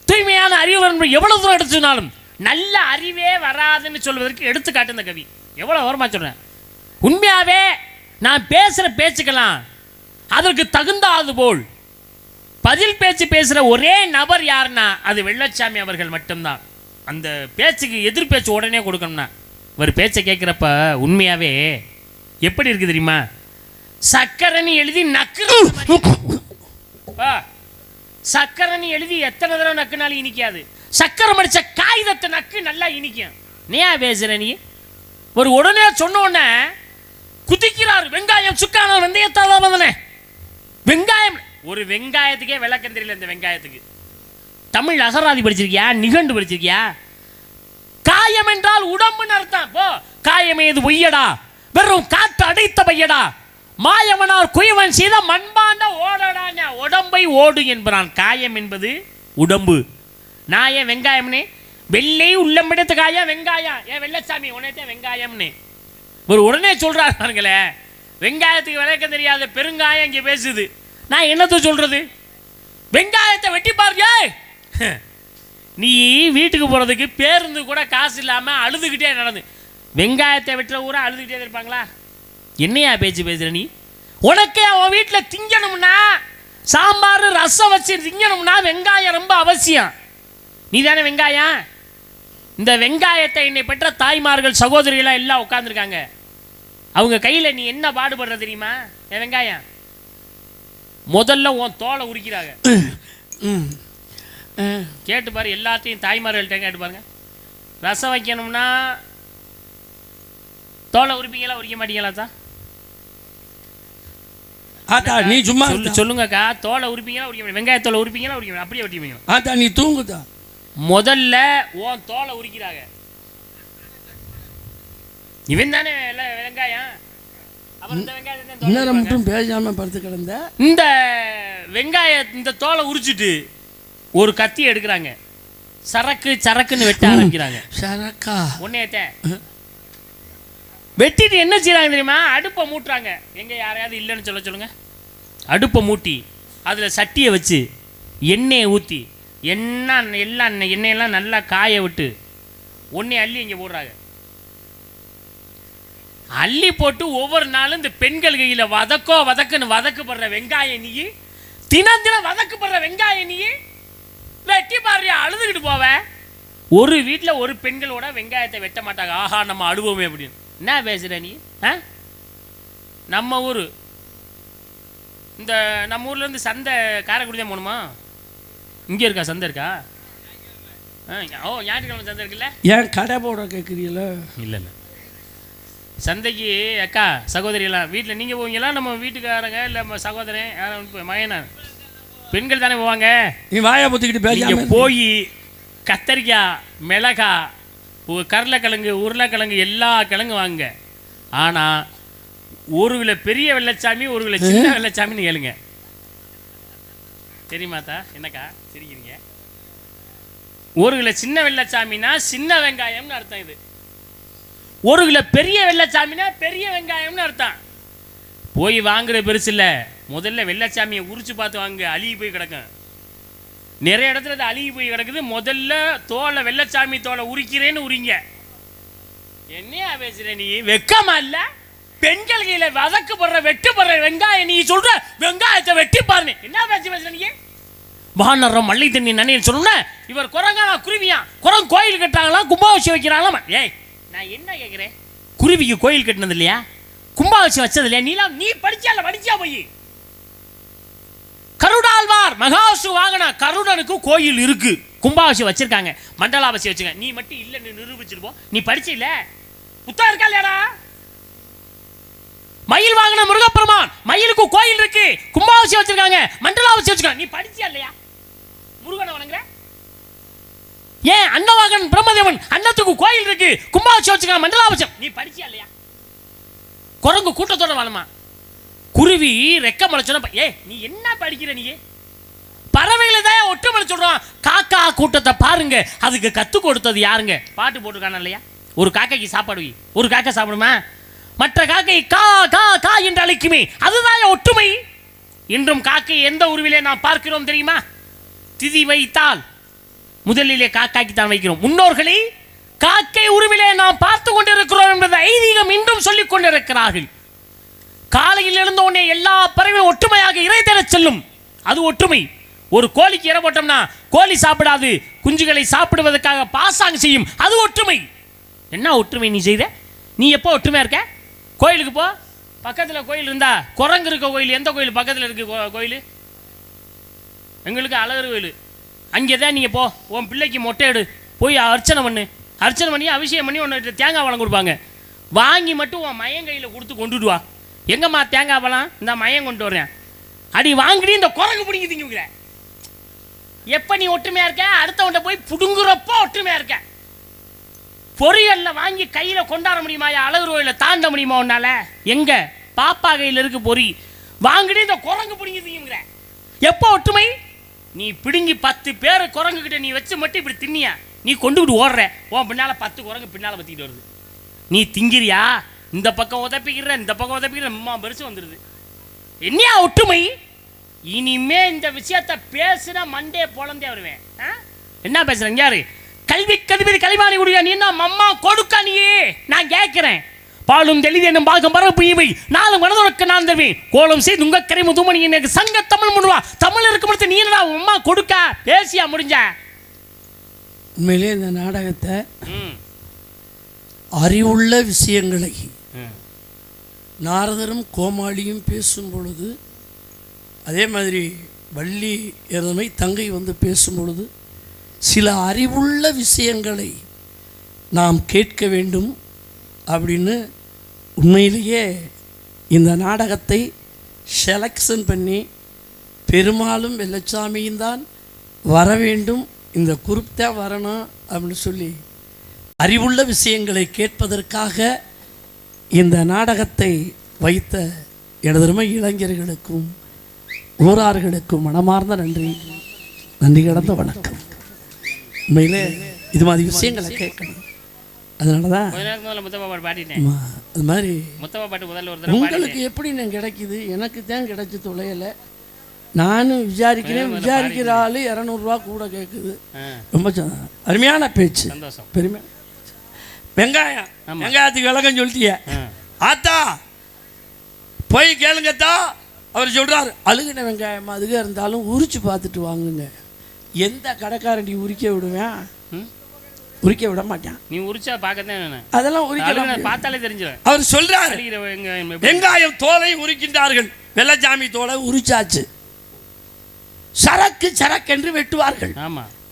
தூய்மையான அறிவு எவ்வளவு தூரம் எடுத்து சொன்னாலும் நல்ல அறிவே வராதுன்னு சொல்வதற்கு எடுத்துக்காட்டு இந்த கவி. எவ்வளவு ஓரமா சொல்றேன். உண்மையாவே நான் பேசுகிற பேச்சுக்கலாம் அதற்கு தகுந்தாது போல் பதில் பேச்சு பேசுகிற ஒரே நபர் யாருன்னா அது வெள்ளச்சாமி அவர்கள் மட்டும்தான். அந்த பேச்சுக்கு எதிர் பேச்சு உடனே கொடுக்கணும்னா ஒரு பேச்சை கேட்குறப்ப உண்மையாகவே எப்படி இருக்குது தெரியுமா? சக்கரனி எழுதி நக்கு, சக்கரனி எழுதி எத்தனை தடவை நக்குனாலும் இனிக்காது. சக்கரம் அடித்த காகிதத்தை நக்கு நல்லா இனிக்கும். நீயா பேசுகிற நீ? ஒரு உடனே சொன்ன உடனே குதிக்கிறார். வெங்காயம் சுக்கான வெந்தயத்தால் வந்தனே வெங்காயம். ஒரு வெங்காயத்துக்கே விளக்கம் தெரியல. இந்த வெங்காயத்துக்கு தமிழ் அகராதி படிச்சிருக்கியா? நிகண்டு படிச்சிருக்கியா? காயம் என்றால் உடம்புன்னு அர்த்தம். போ, காயமேது பொய்யடா வெறும் காற்று அடைத்த பையடா மாயவனார் குயவன் செய்த மண்பாண்ட ஓடடா உடம்பை ஓடு என்பான். காயம் என்பது உடம்பு. நான் ஏன் வெங்காயம்னே வெள்ளை உள்ளம் எடுத்த காயம் வெங்காயம். ஏன் வெள்ளச்சாமி உனத்தே வெங்காயம்னு ஒரு உடனே சொல்றாரு பாருங்களே. வெங்காயத்துக்கு விளக்கம் தெரியாத பெருங்காயம் இங்கே பேசுது. நான் என்னத்தை சொல்றது? வெங்காயத்தை வெட்டி பாருங்க. நீ வீட்டுக்கு போகிறதுக்கு பேருந்து கூட காசு இல்லாமல் அழுதுகிட்டே நடந்து வெங்காயத்தை வெட்டுற ஊரா அழுதுகிட்டே இருப்பாங்களா? என்னையா பேச்சு பேசுகிற நீ? உனக்கே அவன் வீட்டில் திங்கணும்னா சாம்பார் ரசம் வச்சு திங்கணும்னா வெங்காயம் ரொம்ப அவசியம். நீ தானே வெங்காயம். இந்த வெங்காயத்தை என்னை பெற்ற தாய்மார்கள் சகோதரிகளாக எல்லாம் உட்காந்துருக்காங்க. அவங்க கையில் நீ என்ன பாடுபடுற தெரியுமா? என் வெங்காயம் முதல்ல உன் தோலை உரிக்கிறாங்க. கேட்டு பாரு, எல்லாத்தையும் தாய்மார்கள்ட்ட கேட்டு பாருங்க. ரசம் வைக்கணும்னா தோலை உரிப்பீங்களா உரிக்க மாட்டீங்களா? தான் நீ சும்மா சொல்லுங்கக்கா. தோலை உரிப்பீங்களா உரிக்க மாட்டீங்க? வெங்காயத்தோலை உரிப்பீங்களா உரிக்க மாட்டீங்க? அப்படியே வெட்டிப்பீங்க. ஆத்தா நீ தூங்குதா? முதல்ல உன் தோலை உரிக்கிறாங்க. இவன் தானே வெங்காயம். மட்டும் பேசாம படுத்து கிடந்த இந்த வெங்காய இந்த தோலை உரிச்சிட்டு ஒரு கத்தி எடுக்கிறாங்க. சரக்கு சரக்குன்னு வெட்ட ஆரம்பிக்கிறாங்க. சரக்கா ஒன்னேத்த வெட்டிட்டு என்ன செய்யறாங்க தெரியுமா? அடுப்பை மூட்டுறாங்க. எங்க யாரையாவது இல்லைன்னு சொல்லுங்க. அடுப்பை மூட்டி அதில் சட்டியை வச்சு எண்ணெயை ஊற்றி எண்ணெயெல்லாம் நல்லா காய விட்டு ஒன்னே அள்ளி இங்கே போடுறாங்க. அள்ளி போட்டு ஒவ்வொரு நாளும் இந்த பெண்கள் கையில் வதக்குன்னு வதக்கப்படுற வெங்காயம் நீ தினம் வதக்கப்படுற வெங்காயம் நீ வெட்டி பாரு அழுதுகிட்டு போவ. ஒரு வீட்டில் ஒரு பெண்களோட வெங்காயத்தை வெட்ட மாட்டாங்க. ஆஹா நம்ம அழுவோமே அப்படின்னு. என்ன பேசுற நீ? நம்ம ஊர் இந்த நம்ம ஊர்லேருந்து சந்தை காரைக்குடி தான் போகணுமா? இங்கே இருக்கா சந்தை? இருக்கா? ஓ ஞாயிற்றுக்கிழமை சந்தை இருக்குல்ல? ஏன் கடை போட கேட்குறீங்கள? இல்லை சந்தைக்கு அக்கா சகோதரியெல்லாம் வீட்டில் நீங்கள் போவீங்களா? நம்ம வீட்டுக்காரங்க இல்லை நம்ம சகோதரன் யாரும் மகனா பெண்கள் தானே போவாங்க. நீ வாயை பொத்திக்கிட்டு பேச போய் கத்தரிக்காய் மிளகாய் கருளைக்கிழங்கு உருளைக்கிழங்கு எல்லா கிழங்கு வாங்க. ஆனால் ஒரு கிலோ பெரிய வெள்ளச்சாமி ஒரு கிலோ சின்ன வெள்ளச்சாமின்னு கேளுங்க. தெரியுமாத்தா? என்னக்கா சிரிக்கிறீங்க? ஒரு கிலோ சின்ன வெள்ளச்சாமினா சின்ன வெங்காயம்னு அர்த்தம். இது ஒரு கிலோ பெரிய வெள்ளச்சாமினா பெரிய வெங்காயம்னு அர்த்தம். போய் வாங்குற பெருசு இல்லை. முதல்ல வெள்ளச்சாமியை உரிச்சு பார்த்து வாங்க. அழுகி போய் கிடக்கும். நிறைய இடத்துல அது அழுகி போய் கிடக்குது. முதல்ல தோலை வெள்ளச்சாமி தோலை உரிக்கிறேன்னு உரிங்க. என்னையா பேசுற நீ? வெக்கமா இல்லை? பெண்கள் கையில வதக்கப்படுற வெட்டுப்படுற வெங்காயம், நீ சொல்ற வெங்காயத்தை வெட்டி பாருங்க. என்ன பேச நீங்க? வானரம் மல்லி தண்ணி நன்னின்னு சொன்ன இவர் குரங்கானா குருவியா? குரங்கு கோயில் கட்டுறாங்களா, கும்பாபிஷேகம் வைக்கிறாங்களா? ஏய், நான் என்ன கேட்கிறேன், குருவிக்கு கோயில் கட்டினது இல்லையா, கும்பாபிஷேகம் வச்சது இல்லையா? நீ படிச்சா போய் கருடாழ்வார் மகாசு வாங்கின கருடனுக்கு கோயில் இருக்கு, கும்பாபிஷேகம் வச்சிருக்காங்க, மண்டலாபிஷேகம் வச்சிருக்காங்க. நீ மட்டும் இல்லைன்னு நிரூபிச்சிருப்போம். நீ படிச்ச இல்ல, புத்தகம் இருக்கா இல்லையாடா? மயில் வாங்கின முருகப்பெருமான், மயிலுக்கு கோயில் இருக்கு, கும்பாபிஷேகம் வச்சிருக்காங்க, மண்டலாபிஷேகம் வச்சிருக்காங்க. நீ படிச்சியா இல்லையா? முருகனை வணங்குற ஏன்? அன்னவாகன் பிரம்மதேவன் அன்னத்துக்கு கோயில் இருக்கு, கும்பாபிஷேகம் வச்சிருக்காங்க, மண்டலாபிஷேகம். நீ படிச்சியா இல்லையா? குரங்கு கூட்டத்தோட வாழுமா, குருவி ரெக்க மலைச்சோன்னா நீ என்ன படிக்கிற? நீ பறவைகளை தான் ஒற்றுமலை சொல்றான். காக்கா கூட்டத்தை பாருங்க, அதுக்கு கத்து கொடுத்தது யாருங்க? பாட்டு போட்டிருக்கான இல்லையா? ஒரு காக்கைக்கு சாப்பாடு வை, ஒரு காக்கா சாப்பிடுமா? மற்ற காக்கை கா கா கா என்று அழைக்குமே, அதுதான் ஒற்றுமை. இன்றும் காக்கை எந்த உருவிலே நாம் பார்க்கிறோம் தெரியுமா? திதி வைத்தால் முதலிலே காக்காய்க்கு தான் வைக்கிறோம். முன்னோர்களை காக்கை உருவிலே நாம் பார்த்து கொண்டிருக்கிறோம் என்பதை ஐதீகம் இன்றும் சொல்லிக் கொண்டிருக்கிறார்கள். காலையில் எழுந்த உடனே எல்லா பறவைகளும் ஒற்றுமையாக இறை தேடச் செல்லும், அது ஒற்றுமை. ஒரு கோழிக்கு இறை போட்டோம்னா கோழி சாப்பிடாது, குஞ்சுகளை சாப்பிடுவதற்காக பாசாங்கு செய்யும், அது ஒற்றுமை. என்ன ஒற்றுமை நீ செய்த? நீ எப்போ ஒற்றுமையா இருக்க? கோயிலுக்கு போ, பக்கத்தில் கோயில் இருந்தா, குரங்கு இருக்க கோயில் எந்த கோயில் பக்கத்தில் இருக்கு? கோயில் எங்களுக்கு அழகர் கோயில், அங்கே தான் நீங்கள் போ, உன் பிள்ளைக்கு மொட்டை எடு, போய் அர்ச்சனை பண்ணி அபிஷேகம் பண்ணி உன்னை தேங்காய் பழம் கொடுப்பாங்க, வாங்கி மட்டும் உன் மயம் கையில் கொடுத்து கொண்டுட்டு வா. எங்கம்மா தேங்காய் பழம்? இந்த மயம் கொண்டு வரேன். அடி வாங்கி இந்த குரங்கு பிடிங்கி திங்குற. எப்போ நீ ஒற்றுமையா இருக்க? அடுத்தவன்ட்ட போய் புடுங்குறப்போ ஒற்றுமையா இருக்க. பொரியல்ல வாங்கி கையில் கொண்டாட முடியுமா? அழகர் கோயிலில் தாண்ட முடியுமா உன்னால? எங்க பாப்பா கையில் இருக்கு பொறி, வாங்கிட்டு இந்த குரங்கு பிடிங்கி திங்குற. எப்போ ஒற்றுமை? நீ பிடுங்கி 10 பேரை குரங்கு கிட்ட நீ வச்சு மட்டும் இப்படி தின்னியா, நீ கொண்டுகிட்டு ஓடுற, உன் பின்னால 10 குரங்கு பின்னால பத்திக்கிட்டு வருது. நீ திங்கிறியா? இந்த பக்கம் உதப்பிக்கிற, இந்த பக்கம் உதப்பிக்கிற, அம்மா பெருசு வந்துடுது. என்னையா ஒற்றுமை? இனிமே இந்த விஷயத்தை பேசுனா மண்டே பொழந்தே வருவேன். என்ன பேசுறேன்? யாரு கல்வி கதிபதி கலிமானி குடியா? நீ என்ன அம்மா கொடுக்கா? நீயே நான் கேட்கிறேன். பாலும் தெளிவு என்னும் பாகம் பரப்பு இவை நாலு மனதுக்கு நான் தருவேன், கோலம் செய்து உங்க கரை முதுமணி எனக்கு சங்க தமிழ் முன்வா. தமிழ் இருக்க முடியாது, நீ என்னடா அம்மா கொடுக்கா? பேசியா முடிஞ்ச? உண்மையிலே இந்த நாடகத்தை அறிவுள்ள விஷயங்களை நாரதரும் கோமாளியும் பேசும் பொழுது, அதே மாதிரி வள்ளி எருமை தங்கை வந்து பேசும் பொழுது, சில அறிவுள்ள விஷயங்களை நாம் கேட்க வேண்டும் அப்படின்னு உண்மையிலேயே இந்த நாடகத்தை செலக்ஷன் பண்ணி பெருமாளும் வெள்ளச்சாமியும் தான் வர வேண்டும், இந்த குரூப் தான் வரணும் அப்படின்னு சொல்லி அறிவுள்ள விஷயங்களை கேட்பதற்காக இந்த நாடகத்தை வைத்த எனதருமை இளைஞர்களுக்கும் ஊரார்களுக்கும் மனமார்ந்த நன்றி கடந்த வணக்கம். உண்மையிலே இது மாதிரி விஷயங்களை கேட்கணும். அதனால தான் அது மாதிரி உங்களுக்கு எப்படி நான் கிடைக்குது, எனக்கு தான் கிடைச்சி தொலையலை. நானும் விசாரிக்கிற ஆள் 200 ரூபா கூட கேட்குது. ரொம்ப அருமையான பேச்சு, பெருமை. வெங்காயத்துக்கு விளக்கம் சொல்லிட்டிய ஆத்தா, போய் கேளுங்கத்தா. அவர் சொல்றாரு, அழுகின வெங்காயம் அதுக்கு இருந்தாலும் உரிச்சு பார்த்துட்டு வாங்குங்க. எந்த கடைக்காரண்டி உரிக்க விடுவேன்? உரிக்க விட மாட்டான். நீ உரிச்சா பார்க்கத்தான், அதெல்லாம் உரிக்க பார்த்தாலே தெரிஞ்சிடும். அவர் சொல்றாரு, வெங்காயம் தோலை உரிக்கின்றார்கள், வெள்ளச்சாமி தோலை உரிச்சாச்சு, சரக்கு என்று வெட்டுவார்கள்.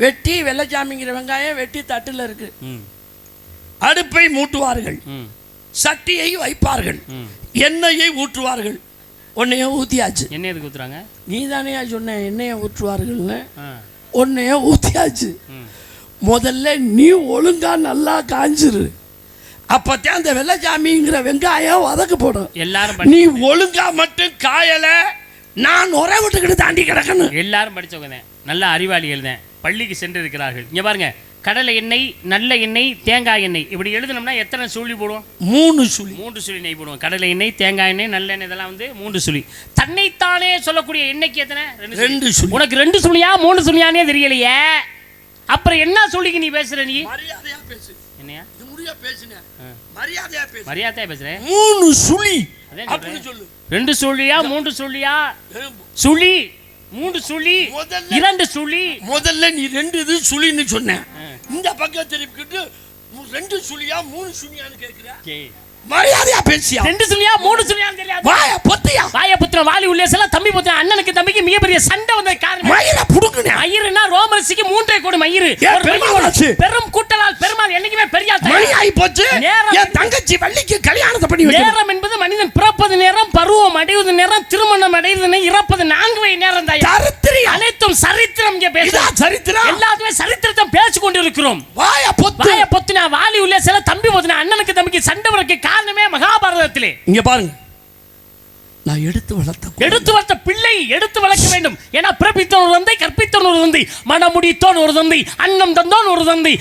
வெட்டி வெள்ளச்சாமிங்கிற வெங்காயம் வெட்டி தட்டுல இருக்கு, அடுப்பை மூட்டுவார்கள், சட்டியை வைப்பார்கள், எண்ணெயை ஊற்றுவார்கள். உன்னைய ஊத்தியாச்சு. என்ன எதுக்கு ஊத்துறாங்க? நீ தானே சொன்ன எண்ணெயை ஊற்றுவார்கள்னு. உன்னைய ஊத்தியாச்சு. முதல்ல நீ ஒழுங்கா நல்லா காஞ்சிரு, அப்பத்தான் அந்த வெள்ளச்சாமிங்கிற வெங்காயம் வதக்கப்படும். எல்லாரும் நீ ஒழுங்கா மட்டும் காயல, நான் ஒரே விட்டுக்கிட்டு தாண்டி கிடக்கணும். எல்லாரும் படிச்சவங்க தான், நல்ல அறிவாளிகள் தான், பள்ளிக்கு சென்று இருக்கிறார்கள். இங்க பாருங்க, கடலை எண்ணெய், நல்ல எண்ணெய், தேங்காய் எண்ணெய், இப்படி எழுதணும்னா எத்தனை சுழி போடுவோம்? 3 சுழி நெய் போடுவோம். கடலை எண்ணெய், தேங்காய் எண்ணெய், நல்ல எண்ணெய், இதெல்லாம் வந்து 3 சுழி. தன்னைத்தானே சொல்லக்கூடிய எண்ணெய்க்கு எத்தனை? 2 சுழி. உனக்கு 2 சுழியா 3 சுழியானே தெரியலையே. அப்புறம் என்ன சொல்லிக்க நீ பேசுற? நீ மரியாதையா பேசு. என்னையா இது முடியா பேசுனே. மரியாதையா பேசு. மரியாதையா பேசுறேன். 3 சுழி அப்படி சொல்லு. 2 சுழியா 3 சுழியா? சுழி 3 சுழி 2 சுழி. முதல்ல நீ 2 இது சுழின்னு சொன்ன. இந்த பக்கம் திருப்பிக்கிட்டு 2 சுழியா 3 சுழியான்னு கேக்குற. மரியாதையா பேசியா? 2 சுழியா 3 சுழியான்னு தெரியாது. வாய பொத்தியா? வாய புத்திர வாலி உள்ளேசல தம்பி புத்திர அண்ணனுக்கு தம்பிக்கு மிகப்பெரிய சண்டை வந்த காரணம். மயிர புடுங்குனே. மயிறுனா ரோமரசிக்கு 3 கோடி மயிறு. பெரும் கூட்டலால் பெருமாள் என்னைக்குமே பெரிய மணி ஆயி போச்சு. என் தங்கச்சி வள்ளிக்கு கல்யாணத்தை பண்ணி வைக்க. நேரம் என்பது மனிதன் பிறப்பது நேரம், பருவம் அடைவது நேரம், திருமணம் அடைவது நேரம், இறப்பது 4 நேரம் தான். சரித்திரம் அனைத்தும் சரித்திரம். இங்க பேச சரித்திரம் எல்லாத்துமே சரித்திரத்தை பேசிக் கொண்டிருக்கிறோம். வாய பொத்து. வாய பொத்துனா வாலி உள்ளேசல தம்பி புத்திர அண்ணனுக்கு தம்பிக்கு சண்டை வரக்கு காரணமே மகாபாரதத்திலே. இங்க பாருங்க, நான் எடுத்து வளர்த்த பிள்ளை எடுத்து வளர்க்க வேண்டும். ஏன்னா பிறப்பித்தோன் ஒரு தந்தை, கற்பித்தோன் ஒரு தந்தை, மனமுடித்தோன் ஒரு தந்தை, அன்னம் தந்தோன் ஒரு தந்தை.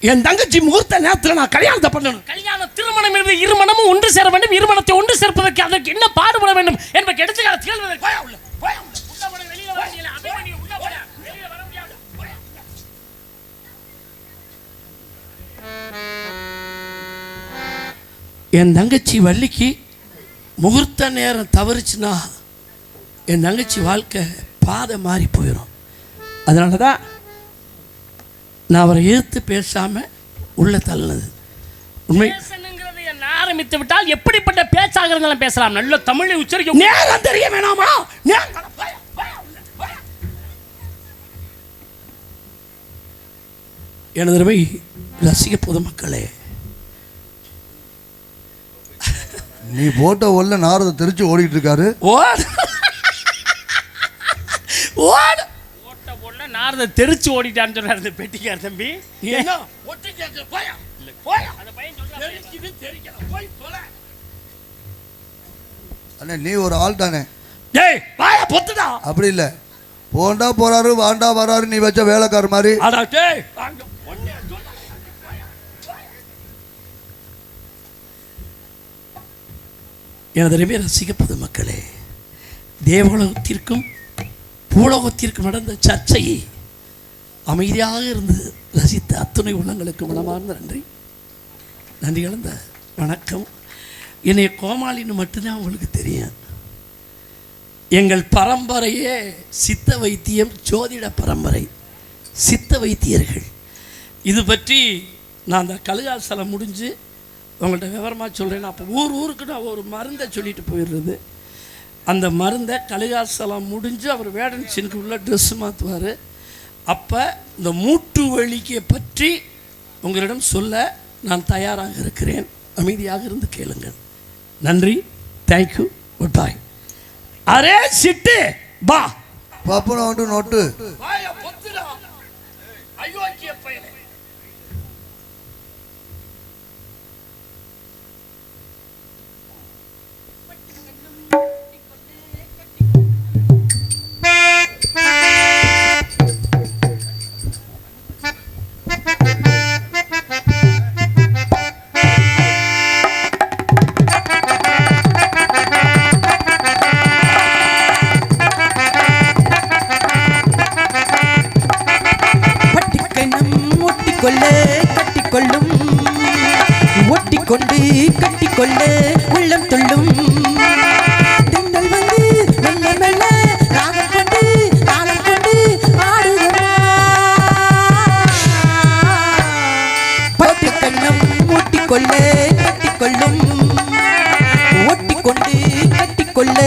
என் தங்கச்சி முகூர்த்த நேரத்தில் நான் கல்யாணத்தை பண்ணணும். கல்யாணம் திருமணம் என்பது இருமணமும் ஒன்று சேர வேண்டும். இருமணத்தை ஒன்று சேர்ப்பதற்கு அதற்கு என்ன பாடுபட வேண்டும் என்பதை எடுத்துக்கால கேள்வி. என் தங்கச்சி வள்ளிக்கு முகூர்த்த நேரம் தவறுச்சுன்னா என் தங்கச்சி வாழ்க்கை பாதை மாறி போயிடும். அதனால தான் நான் அவரை எதிர்த்து பேசாம உள்ள தள்ளினது. உண்மை ஆரம்பித்து விட்டால் எப்படிப்பட்ட பேச்சாளர்கள் பேசலாம். நல்ல தமிழை உச்சரிக்க நேரம் தெரிய வேணாமா? எனது ரசிக பொதுமக்களே, நீ போட்ட உள்ள நாரத தெரிச்சு ஓடிட்டு இருக்காரு. நாரத தெரிச்சு ஓடிட்டான்னு சொல்றாரு இந்த பெட்டிக்கார தம்பி. அண்ணே நீ ஒரு ஆள் தானே. அப்படி இல்ல, போண்டா போறாரு வாண்டா வராரு நீ வச்ச வேலைக்கார மாதிரி. எனது ரசிக பொதுமக்களே, தேவலோகத்திற்கும் பூலோகத்திற்கும் நடந்த சர்ச்சையை அமைதியாக இருந்து ரசித்த அத்துணை உள்ளங்களுக்கு மனமார்ந்த நன்றி கலந்த வணக்கம். என்னை கோமாளின்னு மட்டும்தான் உங்களுக்கு தெரியும். எங்கள் பரம்பரையே சித்த வைத்தியம், ஜோதிட பரம்பரை, சித்த வைத்தியர்கள். இது பற்றி நான் அந்த கழுகாசலம் முடிஞ்சு உங்கள்கிட்ட விவரமாக சொல்கிறேன். அப்போ ஊருக்கு நான் ஒரு மருந்தை சொல்லிட்டு போயிடுறது. அந்த மருந்தை கழுகாசலம் முடிஞ்சு அவர் வேடன்சினுக்கு உள்ள ட்ரெஸ் மாற்றுவார். அப்போ இந்த மூட்டு வலிக்கை பற்றி உங்களிடம் சொல்ல நான் தயாராக இருக்கிறேன். அமைதியாக இருந்து கேளுங்கள். நன்றி, தேங்க்யூ, குட் பாய். அரே சிட்டு பா பாப்பா நோட்டு கொண்டு கட்டிக்கொள்ள உள்ளம் துள்ளும். திங்கள் வந்து மெல்ல மெல்ல ராகம் கொண்டு தாளம் கொண்டு ஆடுகிறா. பட்டு கண்ணம் மூட்டிக்கொள்ள கட்டிக்கொள்ளும். ஒட்டிக்கொண்டு கட்டிக்கொள்ள